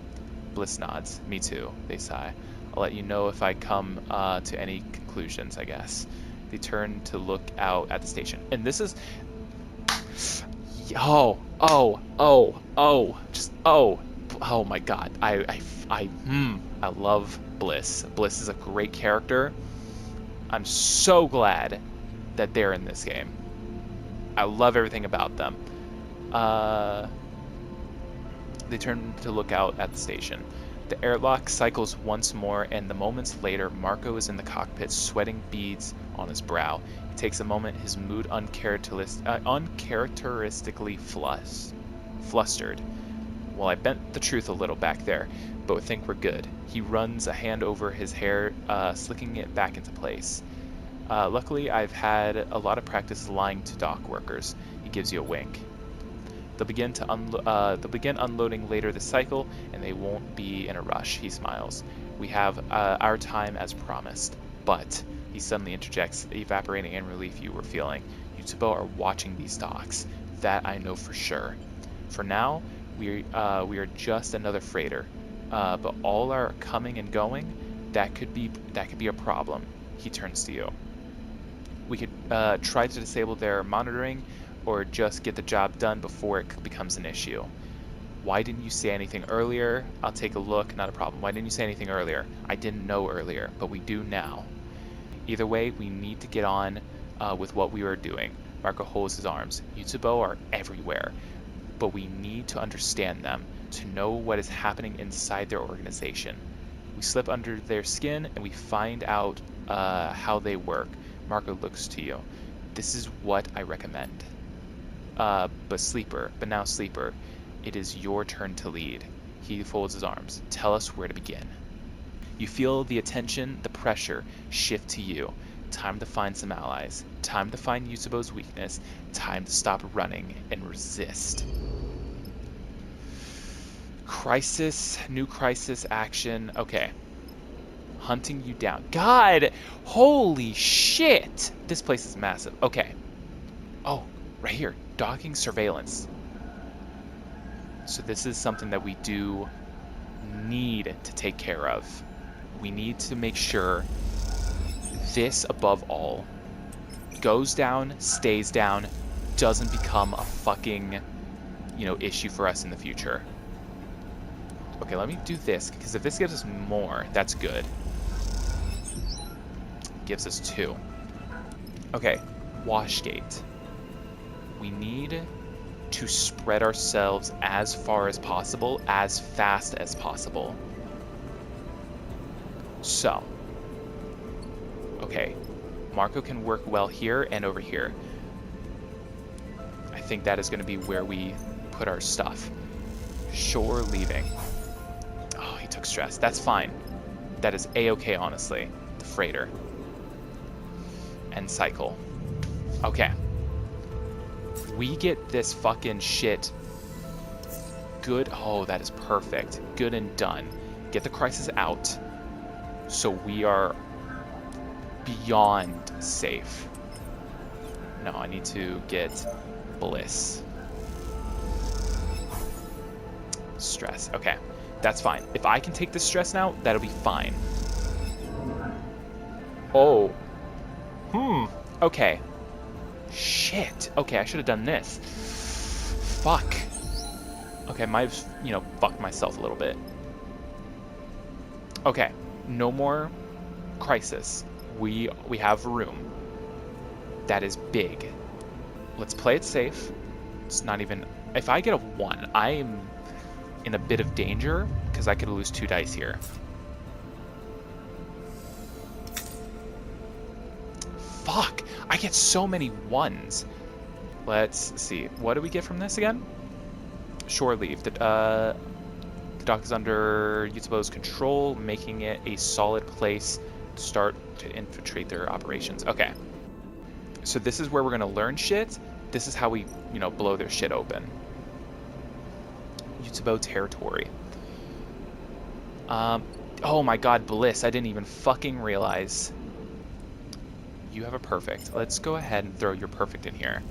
Bliss nods. Me too, they sigh. I'll let you know if I come to any conclusions, I guess. They turn to look out at the station. And this is... Oh my god. I love Bliss. Bliss is a great character. I'm so glad that they're in this game. I love everything about them. They turn to look out at the station. The airlock cycles once more, and the moments later, Marco is in the cockpit, sweating beads on his brow. He takes a moment, his mood uncharacteristically flustered. Well, I bent the truth a little back there, but I think we're good. He runs a hand over his hair, slicking it back into place. Luckily, I've had a lot of practice lying to dock workers. He gives you a wink. They'll begin unloading later this cycle, and they won't be in a rush. He smiles. We have our time as promised. But, he suddenly interjects, evaporating in relief you were feeling. Yutsubo are watching these docks. That I know for sure. For now, we are just another freighter. But all our coming and going, that could be a problem. He turns to you. We could try to disable their monitoring, or just get the job done before it becomes an issue. Why didn't you say anything earlier? I'll take a look, not a problem. Why didn't you say anything earlier? I didn't know earlier, but we do now. Either way, we need to get on with what we are doing. Marco holds his arms. Yutsubo are everywhere, but we need to understand them, to know what is happening inside their organization. We slip under their skin and we find out how they work. Marco looks to you. This is what I recommend. But now Sleeper, it is your turn to lead. He folds his arms. Tell us where to begin. You feel the attention, the pressure shift to you. Time to find some allies. Time to find Yusubo's weakness. Time to stop running and resist. Crisis, new crisis action. Okay. Hunting you down. God! Holy shit! This place is massive. Okay. Oh, right here. Docking surveillance. So this is something that we do need to take care of. We need to make sure this, above all, goes down, stays down, doesn't become a fucking, issue for us in the future. Okay, let me do this, because if this gives us more, that's good. Gives us 2. Okay, Washgate. We need to spread ourselves as far as possible, as fast as possible. So, okay, Marco can work well here and over here. I think that is going to be where we put our stuff. Shore leaving. Oh, he took stress. That's fine. That is a-okay, honestly. The freighter. And cycle. Okay. We get this fucking shit good. Oh, that is perfect. Good and done. Get the crisis out. So we are beyond safe. No, I need to get bliss. Stress. Okay, that's fine. If I can take the stress now, that'll be fine. Oh. Okay. Shit. Okay, I should have done this. Fuck. Okay, I might have, fucked myself a little bit. Okay, no more crisis. We have room. That is big. Let's play it safe. It's not even... If I get a 1, I am in a bit of danger, because I could lose 2 dice here. Fuck! I get so many 1s. Let's see. What do we get from this again? Shore leave. The dock is under Yusubo's control, making it a solid place to start to infiltrate their operations. Okay. So this is where we're going to learn shit. This is how we, blow their shit open. Yusubo territory. Oh my god, Bliss. I didn't even fucking realize. You have a perfect. Let's go ahead and throw your perfect in here.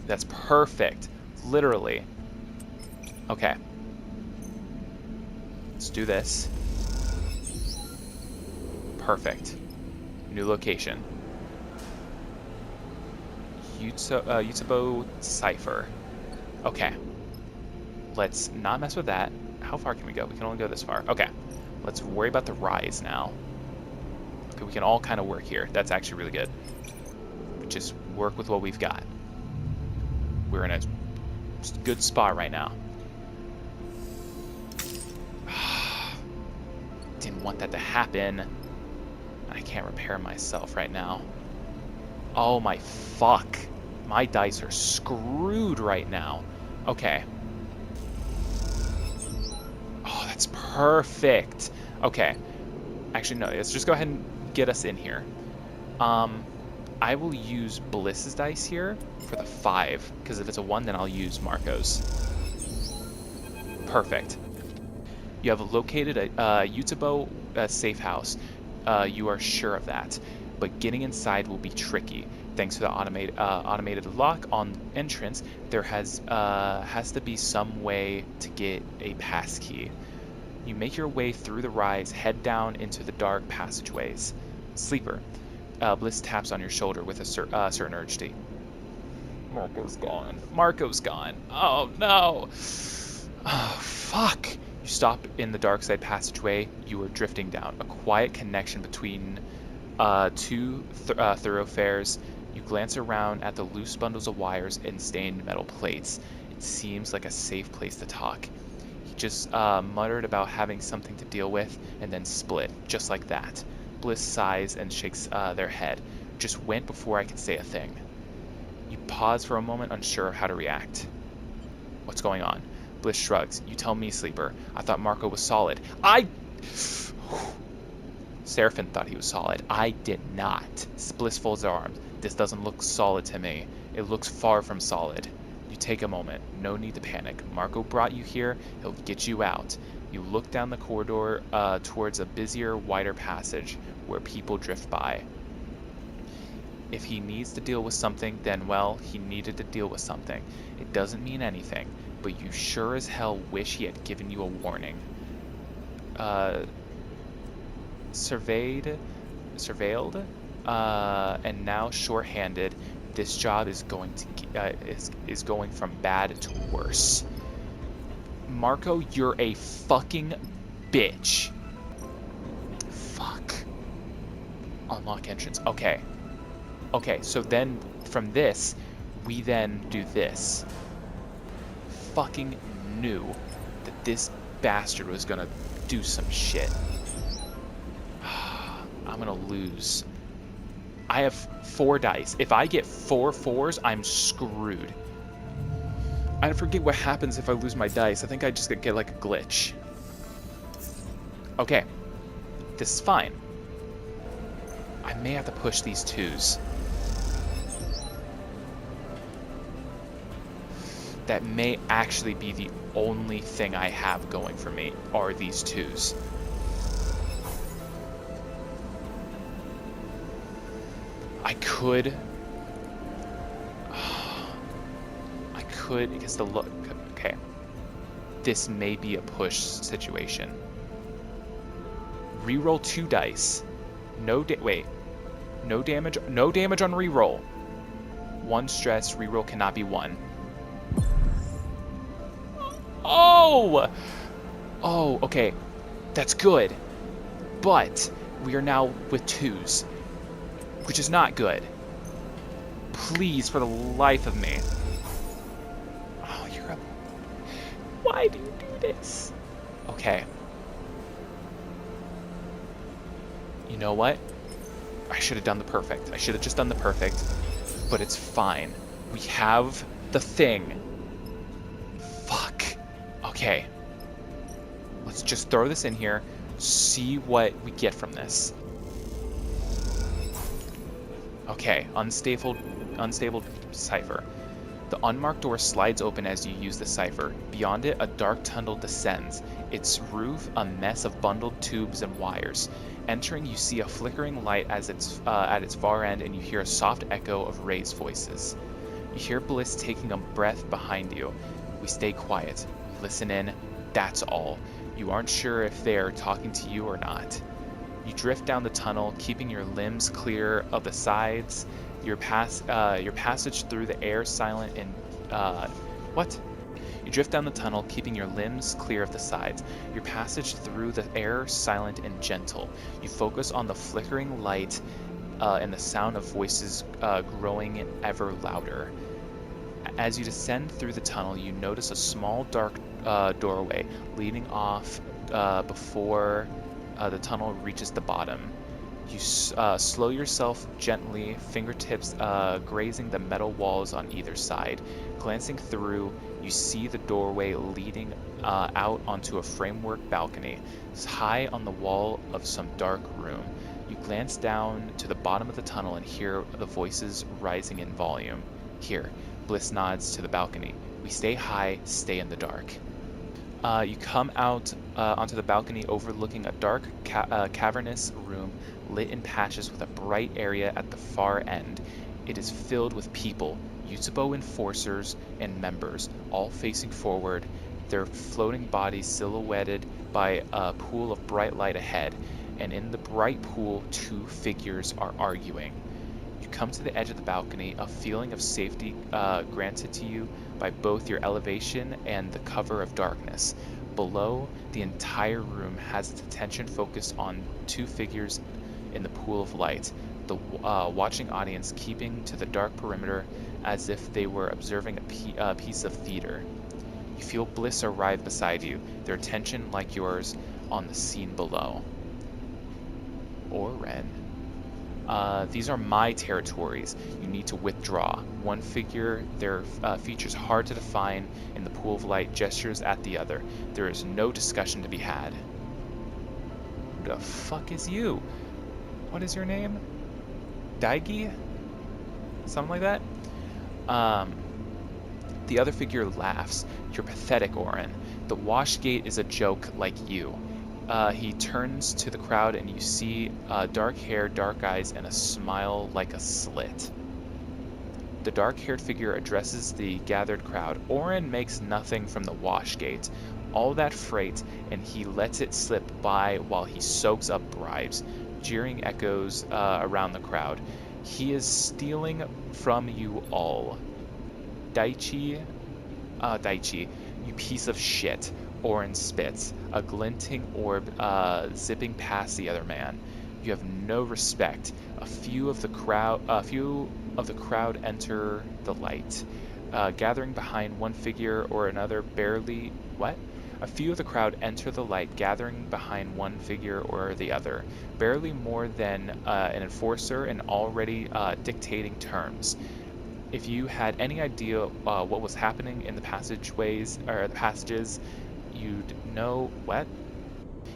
That's perfect. Literally. Okay. Let's do this. Perfect. New location. Yusubo Cipher. Okay. Let's not mess with that. How far can we go? We can only go this far. Okay. Let's worry about the rise now. Okay, we can all kind of work here. That's actually really good. Just work with what we've got. We're in a good spot right now. Didn't want that to happen. I can't repair myself right now. Oh my fuck. My dice are screwed right now. Okay. Oh, that's perfect. Okay. Actually, no. Let's just go ahead and get us in here. I will use Bliss's dice here for the 5, because if it's a 1, then I'll use Marco's. Perfect. You have located a Yusubo safe house. You are sure of that, but getting inside will be tricky. Thanks to the automated lock on entrance, there has to be some way to get a pass key. You make your way through the rise, head down into the dark passageways. Sleeper. Bliss taps on your shoulder with a certain urgency. Marco's gone. Marco's gone. Oh no. Oh fuck. You stop in the dark side passageway. You are drifting down. A quiet connection between 2 thoroughfares. You glance around at the loose bundles of wires and stained metal plates. It seems like a safe place to talk. He just muttered about having something to deal with, and then split, just like that. Bliss sighs and shakes their head. Just went before I could say a thing. You pause for a moment, unsure of how to react. What's going on? Bliss shrugs. You tell me, Sleeper. I thought Marco was solid. Seraphin thought he was solid. I did not. Bliss folds their arms. This doesn't look solid to me. It looks far from solid. You take a moment. No need to panic. Marco brought you here. He'll get you out. You look down the corridor towards a busier, wider passage where people drift by. If he needs to deal with something, then, well, he needed to deal with something. It doesn't mean anything, but you sure as hell wish he had given you a warning. Surveilled, and now short-handed, this job is going from bad to worse. Marco, you're a fucking bitch. Fuck. Unlock entrance. Okay, so then from this, we then do this. Fucking knew that this bastard was gonna do some shit. I'm gonna lose. I have 4 dice. If I get 4 4s, I'm screwed. I forget what happens if I lose my dice. I think I just get like a glitch. Okay. This is fine. I may have to push these 2s. That may actually be the only thing I have going for me, are these 2s. I could, because the look, okay, this may be a push situation. Reroll 2 dice. No damage on reroll. 1 stress, reroll cannot be 1. Oh, okay, that's good, but we are now with 2s, which is not good. Please, for the life of me. Oh, why do you do this? Okay. You know what? I should have done the perfect. I should have just done the perfect, but it's fine. We have the thing. Fuck. Okay. Let's just throw this in here, see what we get from this. Okay, unstable cipher. The unmarked door slides open as you use the cipher. Beyond it, a dark tunnel descends, its roof a mess of bundled tubes and wires. Entering, you see a flickering light at its far end, and you hear a soft echo of raised voices. You hear Bliss taking a breath behind you. We stay quiet. We listen in. That's all. You aren't sure if they are talking to you or not. You drift down the tunnel, keeping your limbs clear of the sides. Your passage through the air silent and You drift down the tunnel, keeping your limbs clear of the sides. Your passage through the air silent and gentle. You focus on the flickering light and the sound of voices growing ever louder. As you descend through the tunnel, you notice a small dark doorway leading off before the tunnel reaches the bottom. You slow yourself gently, fingertips grazing the metal walls on either side. Glancing through, you see the doorway leading out onto a framework balcony. It's high on the wall of some dark room. You glance down to the bottom of the tunnel and hear the voices rising in volume. Here, Bliss nods to the balcony. We stay high, stay in the dark. You come out onto the balcony overlooking a dark cavernous room lit in patches with a bright area at the far end. It is filled with people, Utsubo enforcers and members, all facing forward, their floating bodies silhouetted by a pool of bright light ahead, and in the bright pool 2 figures are arguing. You come to the edge of the balcony, a feeling of safety granted to you by both your elevation and the cover of darkness. Below, the entire room has its attention focused on 2 figures in the pool of light, the watching audience keeping to the dark perimeter as if they were observing a piece of theater. You You feel Bliss arrive beside you, their attention like yours on the scene below. Oren. These are my territories. You need to withdraw. One figure, their features hard to define in the pool of light, gestures at the other. There is no discussion to be had. Who the fuck is you? What is your name? Daigi? Something like that? The other figure laughs. You're pathetic, Oren. The Washgate is a joke like you. He turns to the crowd and you see dark hair, dark eyes, and a smile like a slit. The dark-haired figure addresses the gathered crowd. Oren makes nothing from the Washgate. All that freight, and he lets it slip by while he soaks up bribes. Jeering echoes around the crowd. He is stealing from you all. Daichi, you piece of shit. Oren spits, a glinting orb zipping past the other man. You have no respect. A few of the crowd enter the light, gathering behind one figure or another. A few of the crowd enter the light, gathering behind one figure or the other, barely more than an enforcer and already dictating terms. If you had any idea what was happening in the passageways or the passages, you'd know what?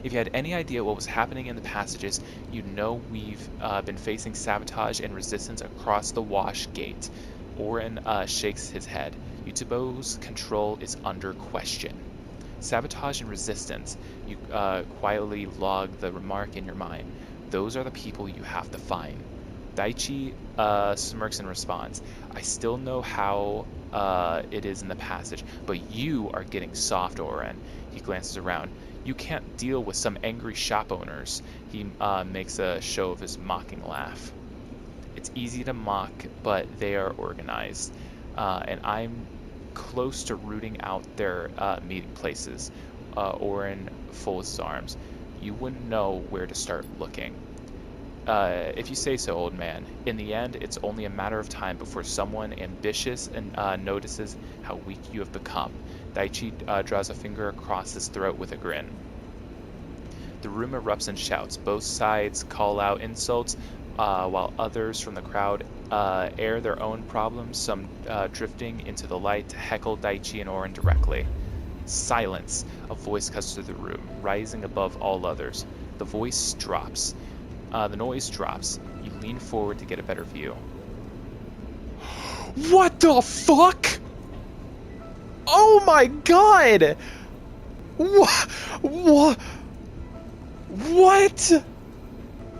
If you had any idea what was happening in the passages, you'd know we've been facing sabotage and resistance across the Wash Gate. Oren shakes his head. Yutobo's control is under question. Sabotage and resistance. You quietly log the remark in your mind. Those are the people you have to find. Daichi smirks in response. I still know how it is in the passage, but you are getting soft, Oren. He glances around. You can't deal with some angry shop owners. He makes a show of his mocking laugh. It's easy to mock, but they are organized. And I'm close to rooting out their meeting places. Oren folds his arms. You wouldn't know where to start looking. If you say so, old man. In the end, it's only a matter of time before someone ambitious and notices how weak you have become. Daichi draws a finger across his throat with a grin. The room erupts in shouts. Both sides call out insults, while others from the crowd air their own problems, some drifting into the light to heckle Daichi and Oren directly. Silence! A voice cuts through the room, rising above all others. The voice drops. The noise drops. You lean forward to get a better view. What the fuck? Oh my god! What? What?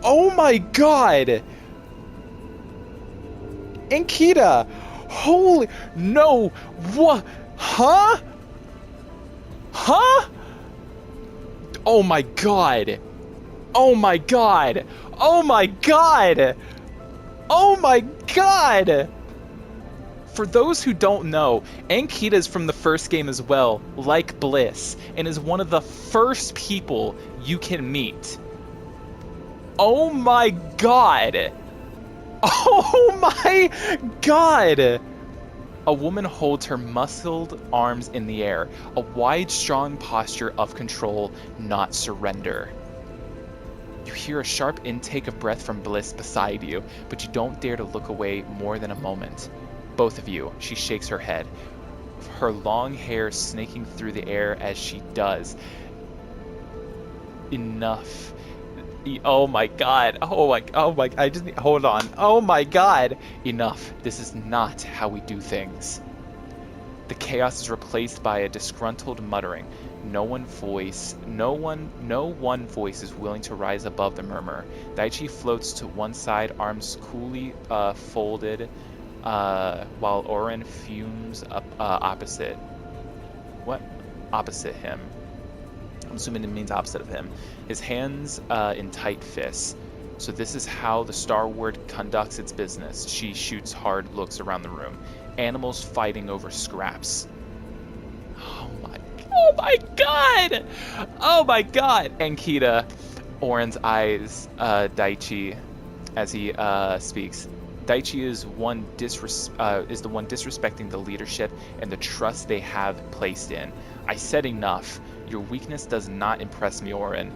Oh my god! Ankita! Holy... No! What? Huh? Huh? Oh my god! Oh my god! Oh my god! Oh my god! For those who don't know, Ankita is from the first game as well, like Bliss, and is one of the first people you can meet. Oh my god! Oh my god! A woman holds her muscled arms in the air, a wide, strong posture of control, not surrender. You hear a sharp intake of breath from Bliss beside you, but you don't dare to look away more than a moment. Both of you, she shakes her head, her long hair snaking through the air as she does. Enough. Oh my god. Oh my, I just need, hold on. Oh my god. Enough. This is not how we do things. The chaos is replaced by a disgruntled muttering. No one voice is willing to rise above the murmur. Daichi floats to one side, arms coolly folded, while Oren fumes up opposite. What? Opposite him. I'm assuming it means opposite of him. His hands in tight fists. So this is how the Star Ward conducts its business. She shoots hard looks around the room. Animals fighting over scraps. Oh my god! Oh my god! Ankita, Oren's eyes, Daichi, as he speaks. Daichi is the one disrespecting the leadership and the trust they have placed in. I said enough. Your weakness does not impress me, Orin.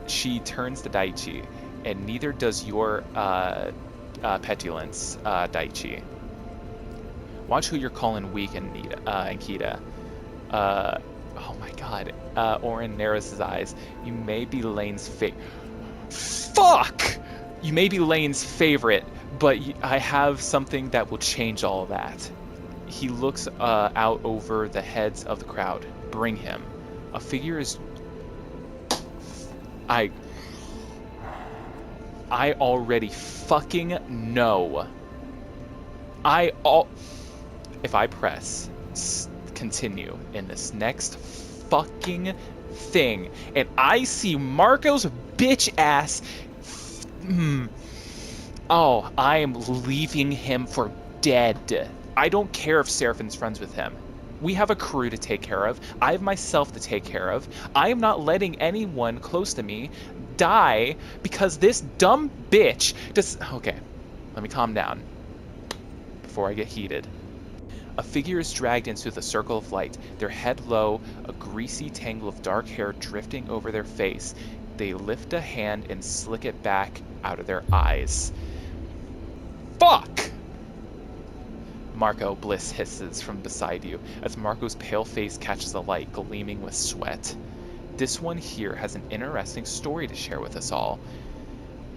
She turns to Daichi, and neither does your petulance, Daichi. Watch who you're calling weak, Ankita. Oh my god. Orin narrows his eyes. You may be Lane's Fuck! You may be Lane's favorite, but I have something that will change all of that. He looks out over the heads of the crowd. Bring him. A figure is... I already fucking know. If I press continue in this next fucking thing, and I see Marco's bitch ass, oh, I am leaving him for dead. I don't care if Seraphin's friends with him. We have a crew to take care of. I have myself to take care of. I am not letting anyone close to me die because this dumb bitch just... Okay, let me calm down before I get heated. A figure is dragged into the circle of light, their head low, a greasy tangle of dark hair drifting over their face. They lift a hand and slick it back out of their eyes. Fuck! Marco, Bliss hisses from beside you, as Marco's pale face catches the light, gleaming with sweat. This one here has an interesting story to share with us all.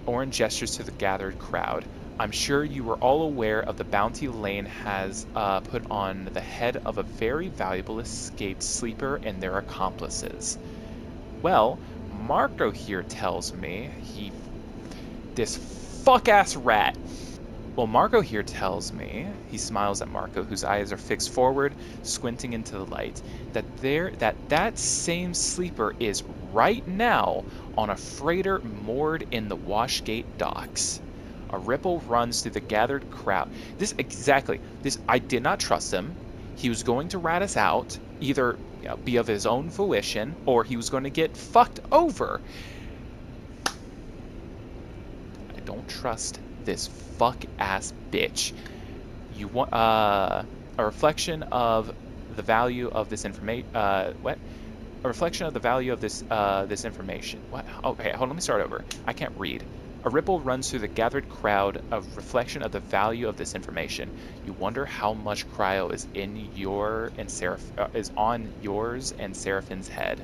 Orin gestures to the gathered crowd. I'm sure you are all aware of the bounty Lane has put on the head of a very valuable escaped sleeper and their accomplices. Well, Marco here tells me this fuck-ass rat. Well, Marco here tells me, he smiles at Marco, whose eyes are fixed forward, squinting into the light, that same sleeper is right now on a freighter moored in the Washgate docks. A ripple runs through the gathered crowd. I did not trust him. He was going to rat us out, either be of his own volition, or he was going to get fucked over. I don't trust this fuck-ass bitch. You want a reflection of the value of this information. What? A reflection of the value of this information. What? Okay, hold on. Let me start over. I can't read. A ripple runs through the gathered crowd, a reflection of the value of this information. You wonder how much cryo is is on yours and Seraphin's head.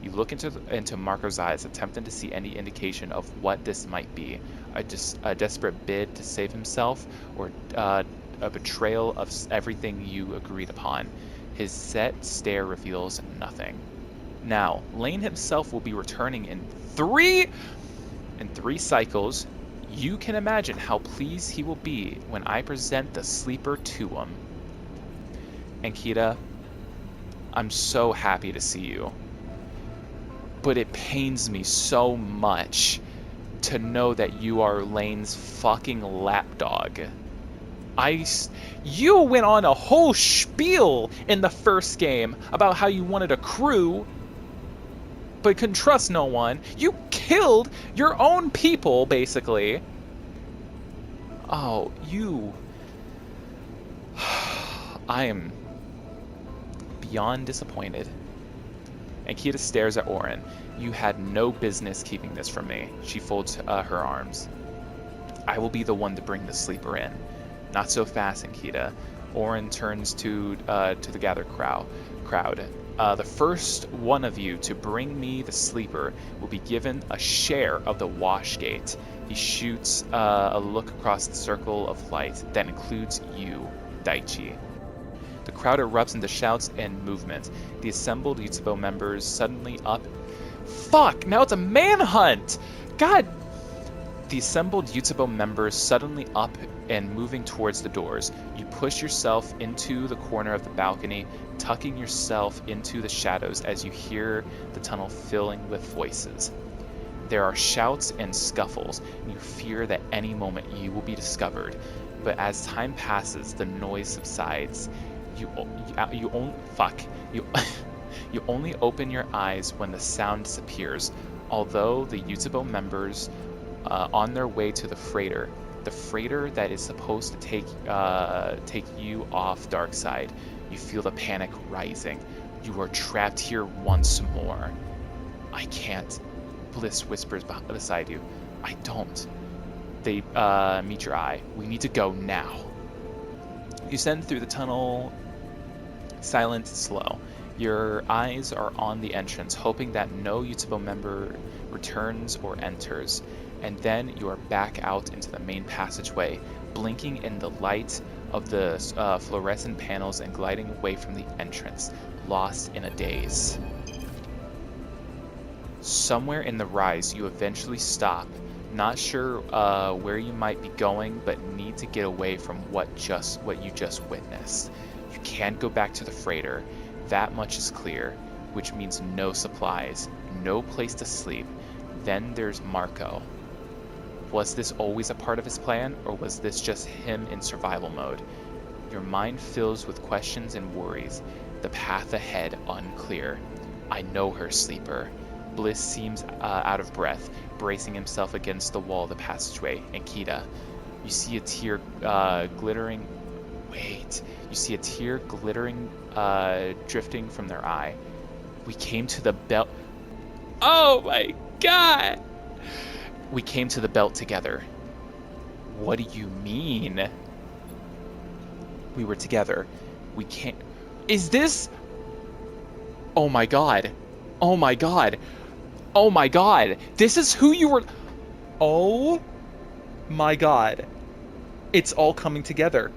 You look into Marco's eyes, attempting to see any indication of what this might be. A desperate bid to save himself, or a betrayal of everything you agreed upon. His set stare reveals nothing. Now, Lane himself will be returning in three cycles. You can imagine how pleased he will be when I present the sleeper to him. Ankita, I'm so happy to see you. But it pains me so much to know that you are Lane's fucking lapdog. You went on a whole spiel in the first game about how you wanted a crew, but couldn't trust no one. You killed your own people, basically. Oh, I am beyond disappointed. Ankita stares at Orin. You had no business keeping this from me. She folds her arms. I will be the one to bring the sleeper in. Not so fast, Ankita. Orin turns to the gathered crowd. The first one of you to bring me the sleeper will be given a share of the Washgate. He shoots a look across the circle of light that includes you, Daichi. The crowd erupts into shouts and movement. The assembled Yutsubo members suddenly up... Fuck! Now it's a manhunt! God! The assembled Yutsubo members suddenly up and moving towards the doors. You push yourself into the corner of the balcony, tucking yourself into the shadows as you hear the tunnel filling with voices. There are shouts and scuffles, and you fear that any moment you will be discovered. But as time passes, the noise subsides. You only open your eyes when the sound disappears. Although the Yutsubo members on their way to the freighter, the freighter that is supposed to take you off dark side. You feel the panic rising. You are trapped here once more. I can't. Bliss whispers beside you. I don't. They meet your eye. We need to go now. You send through the tunnel, silent, slow. Your eyes are on the entrance, hoping that no Utsubo member returns or enters. And then you are back out into the main passageway, blinking in the light of the fluorescent panels and gliding away from the entrance, lost in a daze. Somewhere in the rise, you eventually stop, not sure where you might be going, but need to get away from what you just witnessed. You can't go back to the freighter. That much is clear, which means no supplies, no place to sleep. Then there's Marco. Was this always a part of his plan, or was this just him in survival mode? Your mind fills with questions and worries. The path ahead unclear. I know her, sleeper. Bliss seems out of breath, bracing himself against the wall of the passageway. And Kita, you see a tear glittering. Wait, you see a tear glittering, drifting from their eye. We came to the belt. Oh my god! We came to the belt together. What do you mean? We were together. We can't. Is this? Oh my god. Oh my god. Oh my god. This is who you were. Oh my god. It's all coming together.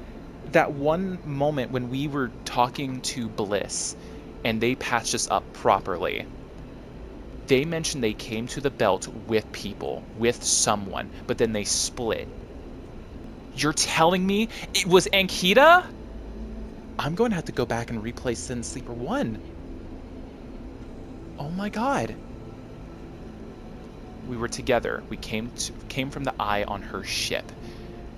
That one moment when we were Talking to Bliss, and they patched us up properly. They mentioned they came to the belt with people, with someone, but then they split. You're telling me it was Ankita? I'm going to have to go back and replay Sin Sleeper 1. Oh my god. We were together. We came from the eye on her ship.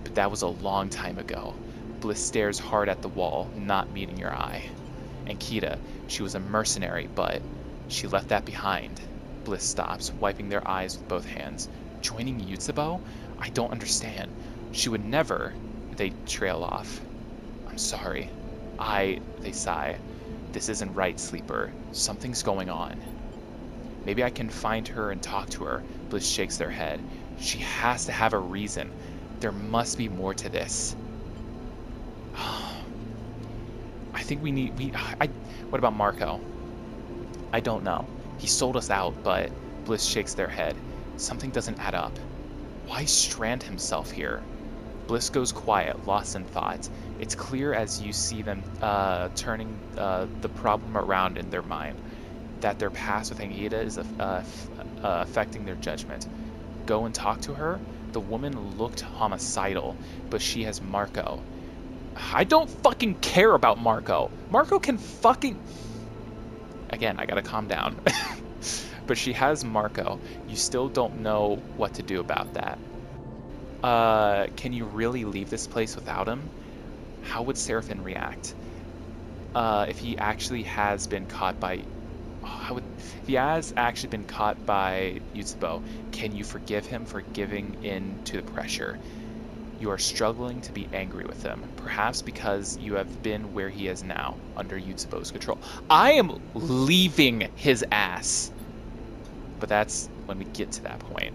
But that was a long time ago. Bliss stares hard at the wall, not meeting your eye. Ankita, she was a mercenary, but she left that behind. Bliss stops, wiping their eyes with both hands. Joining Yutsubo? I don't understand. She would never. They trail off. I'm sorry. They sigh. This isn't right, sleeper. Something's going on. Maybe I can find her and talk to her. Bliss shakes their head. She has to have a reason. There must be more to this. I think what about Marco? I don't know. He sold us out, but Bliss shakes their head. Something doesn't add up. Why strand himself here? Bliss goes quiet, lost in thought. It's clear as you see them turning the problem around in their mind, that their past with Ankita is affecting their judgment. Go and talk to her? The woman looked homicidal, but she has Marco. I don't fucking care about Marco. Marco can fucking... Again, I gotta calm down. But she has Marco. You still don't know what to do about that. Can you really leave this place without him? How would Seraphim react? If he actually has been caught by... If he has actually been caught by Yutsubo, can you forgive him for giving in to the pressure? You are struggling to be angry with him, perhaps because you have been where he is now, under Yutsubo's control. I am leaving his ass. But that's when we get to that point.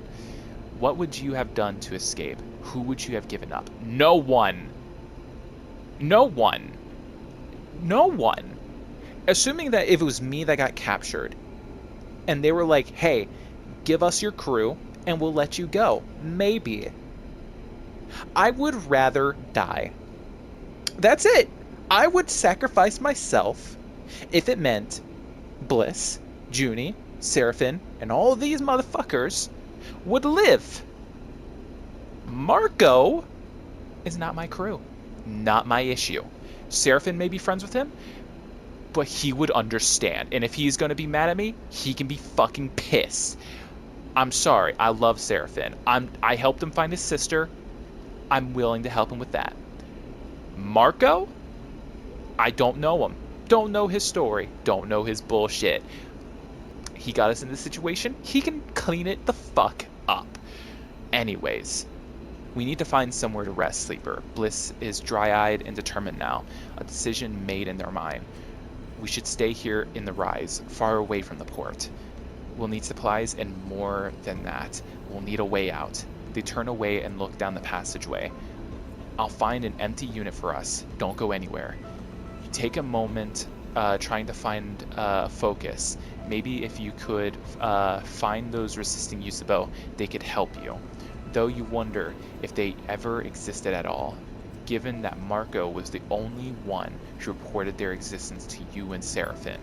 What would you have done to escape? Who would you have given up? No one. No one. No one. Assuming that if it was me that got captured, and they were like, hey, give us your crew, and we'll let you go. Maybe. I would rather die. That's it. I would sacrifice myself if it meant Bliss, Junie, Seraphim, and all of these motherfuckers would live. Marco is not my crew. Not my issue. Seraphim may be friends with him, but he would understand. And if he's going to be mad at me, he can be fucking pissed. I'm sorry. I love Seraphim. I helped him find his sister. I'm willing to help him with that. Marco? I don't know him. Don't know his story. Don't know his bullshit. He got us in this situation. He can clean it the fuck up. Anyways, We need to find somewhere to rest, Sleeper. Bliss is dry-eyed and determined now, a decision made in their mind. We should stay here in the rise, far away from the port. We'll need supplies, and more than that, we'll need a way out. They turn away and look down the passageway. I'll find an empty unit for us. Don't go anywhere. You take a moment trying to find focus. Maybe if you could find those resisting Yusabo, they could help you. Though you wonder if they ever existed at all, given that Marco was the only one who reported their existence to you and Seraphim.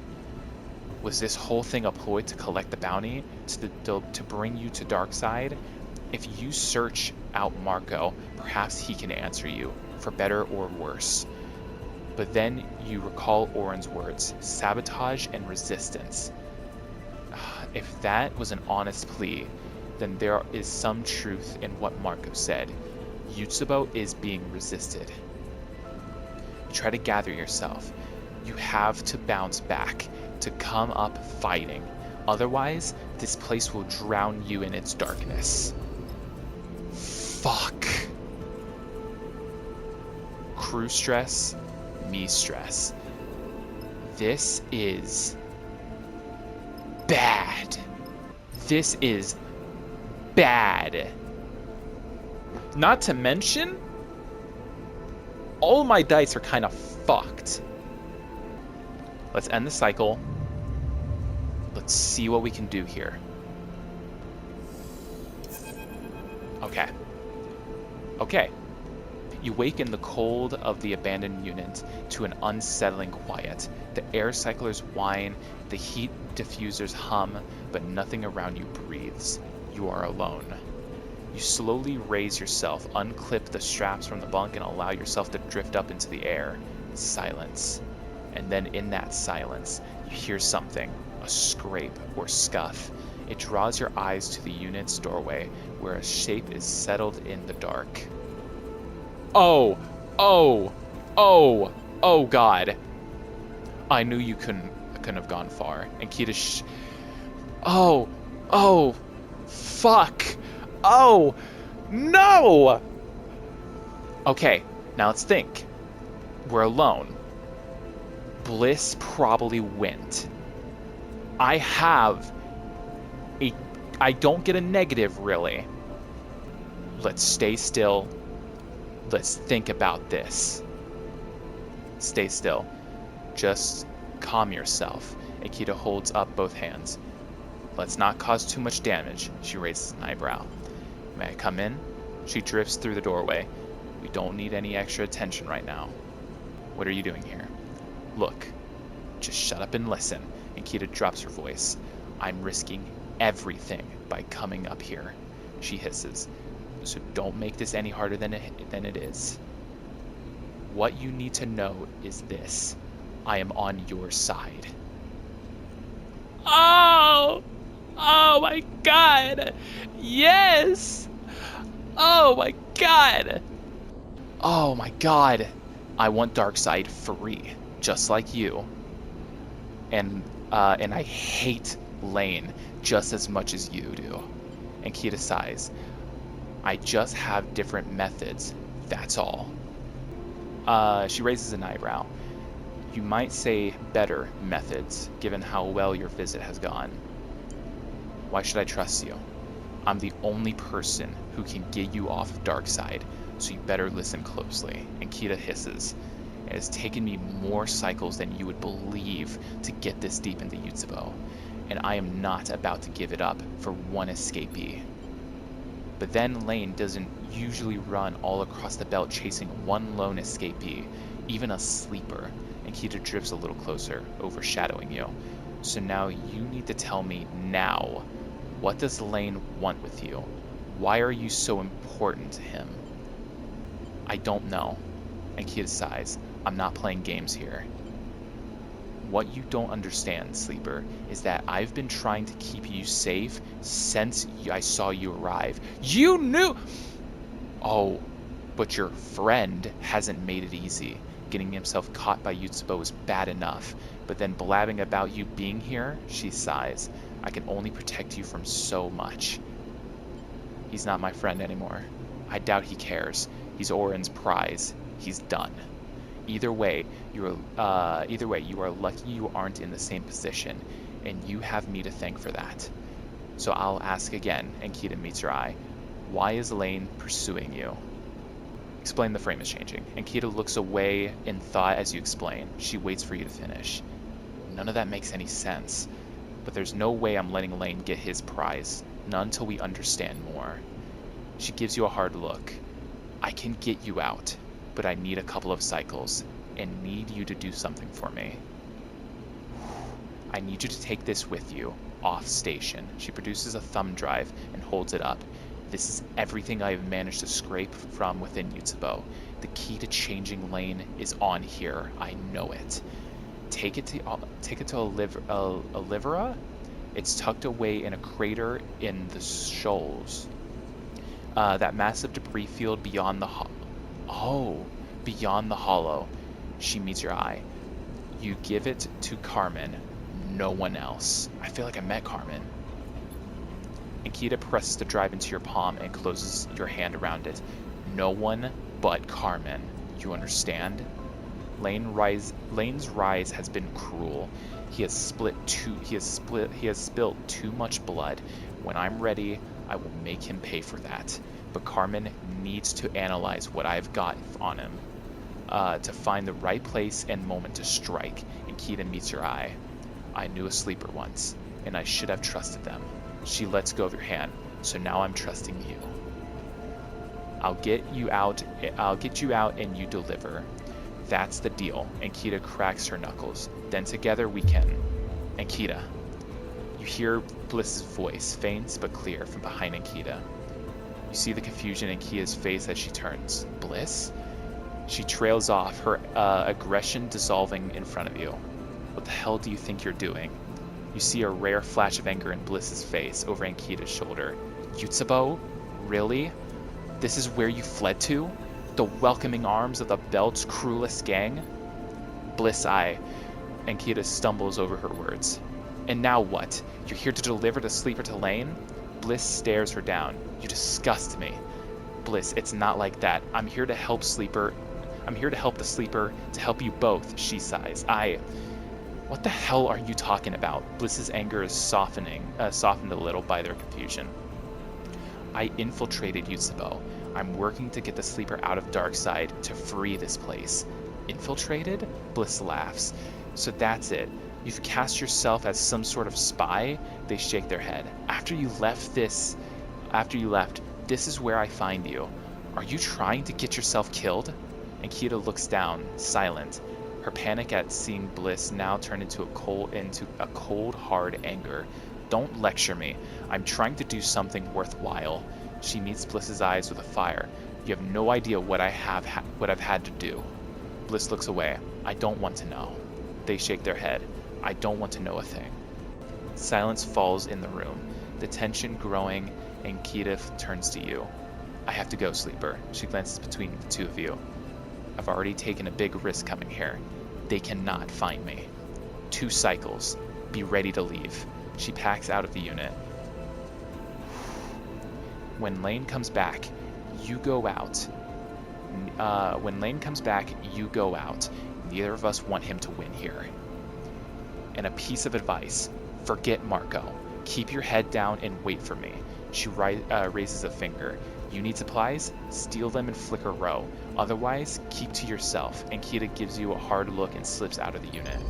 Was this whole thing a ploy to collect the bounty, to bring you to Darkside? If you search out Marco, perhaps he can answer you, for better or worse. But then you recall Oren's words, sabotage and resistance. If that was an honest plea, then there is some truth in what Marco said. Yutsubo is being resisted. Try to gather yourself. You have to bounce back, to come up fighting. Otherwise, this place will drown you in its darkness. Fuck. Crew stress, me stress. This is bad. This is bad. Not to mention, all my dice are kind of fucked. Let's end the cycle. Let's see what we can do here. Okay. Okay. You wake in the cold of the abandoned unit to an unsettling quiet. The air cyclers whine, the heat diffusers hum, but nothing around you breathes. You are alone. You slowly raise yourself, unclip the straps from the bunk, and allow yourself to drift up into the air. Silence. And then in that silence, you hear something, a scrape or scuff. It draws your eyes to the unit's doorway, where a shape is settled in the dark. Oh, oh, oh, oh God. I knew you couldn't have gone far. And Kita oh, fuck. Oh, no! Okay, now let's think. We're alone. Bliss probably went. I don't get a negative, really. Let's stay still. Let's think about this. Stay still. Just calm yourself. Akita holds up both hands. Let's not cause too much damage. She raises an eyebrow. May I come in? She drifts through the doorway. We don't need any extra attention right now. What are you doing here? Look, just shut up and listen. Akita drops her voice. I'm risking everything by coming up here. She hisses. So don't make this any harder than it is. What you need to know is this. I am on your side. Oh! Oh my God! Yes! Oh my God! Oh my God! I want Darkside free, just like you. And I hate Lane just as much as you do. And Kita sighs. I just have different methods, that's all. She raises an eyebrow. You might say better methods, given how well your visit has gone. Why should I trust you? I'm the only person who can get you off of Darkside, so you better listen closely. And Kita hisses. It has taken me more cycles than you would believe to get this deep into Yutsubo, and I am not about to give it up for one escapee. But then Lane doesn't usually run all across the belt chasing one lone escapee, even a sleeper. And Kita drifts a little closer, overshadowing you. So now you need to tell me now, what does Lane want with you? Why are you so important to him? I don't know. And Kita sighs. I'm not playing games here. What you don't understand, Sleeper, is that I've been trying to keep you safe since I saw you arrive. You knew! Oh, but your friend hasn't made it easy. Getting himself caught by Yutsubo is bad enough, but then blabbing about you being here, she sighs. I can only protect you from so much. He's not my friend anymore. I doubt he cares. He's Orin's prize. He's done. Either way, you are lucky you aren't in the same position, and you have me to thank for that. So I'll ask again, and Keita meets her eye. Why is Lane pursuing you? Explain. The frame is changing, and Keita looks away in thought as you explain. She waits for you to finish. None of that makes any sense, but there's no way I'm letting Lane get his prize. None till we understand more. She gives you a hard look. I can get you out, but I need a couple of cycles, and need you to do something for me. I need you to take this with you, off station. She produces a thumb drive and holds it up. This is everything I have managed to scrape from within Yutsubo. The key to changing Lane is on here. I know it. Take it to Olivera. It's tucked away in a crater in the shoals. That massive debris field beyond the beyond the hollow. She meets your eye. You give it to Carmen. No one else. I feel like I met Carmen. Akita presses the drive into your palm and closes your hand around it. No one but Carmen. You understand? Lane's rise has been cruel. He has spilled too much blood. When I'm ready, I will make him pay for that. But Carmen needs to analyze what I've got on him, to find the right place and moment to strike. And Keita meets your eye. I knew a sleeper once, and I should have trusted them. She lets go of your hand, so now I'm trusting you. I'll get you out and you deliver. That's the deal. And Keita cracks her knuckles. Then together we can. And Keita. You hear Bliss's voice, faint but clear, from behind Ankita. You see the confusion in Kia's face as she turns. Bliss? She trails off, her aggression dissolving in front of you. What the hell do you think you're doing? You see a rare flash of anger in Bliss's face over Ankita's shoulder. Yutsubo? Really? This is where you fled to? The welcoming arms of the Belt's cruelest gang? Bliss eye. Ankita stumbles over her words. And now what? You're here to deliver the sleeper to Lane? Bliss stares her down. You disgust me. Bliss, it's not like that. I'm here to help the sleeper, to help you both, she sighs. What the hell are you talking about? Bliss's anger is softened a little by their confusion. I infiltrated Yutsubo. I'm working to get the sleeper out of Darkside to free this place. Infiltrated? Bliss laughs. So that's it. You've cast yourself as some sort of spy? They shake their head. After you left, this is where I find you. Are you trying to get yourself killed? And Keita looks down, silent. Her panic at seeing Bliss now turned into a cold, hard anger. Don't lecture me. I'm trying to do something worthwhile. She meets Bliss's eyes with a fire. You have no idea what I've had to do. Bliss looks away. I don't want to know. They shake their head. I don't want to know a thing. Silence falls in the room, the tension growing, and Keita turns to you. I have to go, Sleeper. She glances between the two of you. I've already taken a big risk coming here. They cannot find me. 2 cycles. Be ready to leave. She packs out of the unit. When Lane comes back, you go out. Neither of us want him to win here. And a piece of advice. Forget Marco. Keep your head down and wait for me. She raises a finger. You need supplies? Steal them in Flicker Row. Otherwise, keep to yourself. And Keita gives you a hard look and slips out of the unit.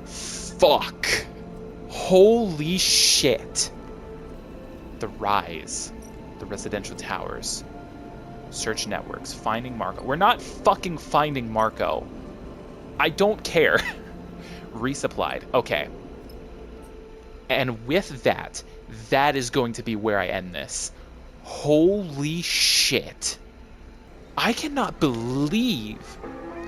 Fuck! Holy shit! The Rise. The residential towers. Search networks. Finding Marco. We're not fucking finding Marco. I don't care. Resupplied. Okay. And with that is going to be where I end this. Holy shit. I cannot believe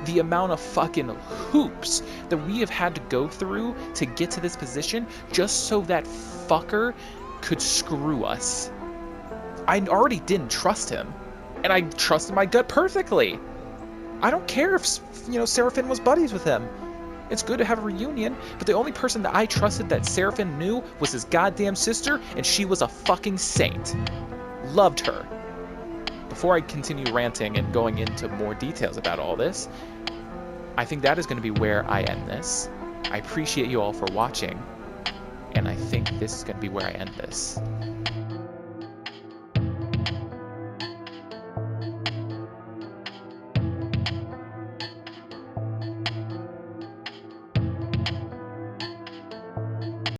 the amount of fucking hoops that we have had to go through to get to this position just so that fucker could screw us. I already didn't trust him, and I trusted my gut perfectly. I don't care if, Seraphin was buddies with him. It's good to have a reunion, but the only person that I trusted that Seraphin knew was his goddamn sister, and she was a fucking saint. Loved her. before I continue ranting and going into more details about all this, I think that is going to be where I end this. I appreciate you all for watching, and I think this is going to be where I end this.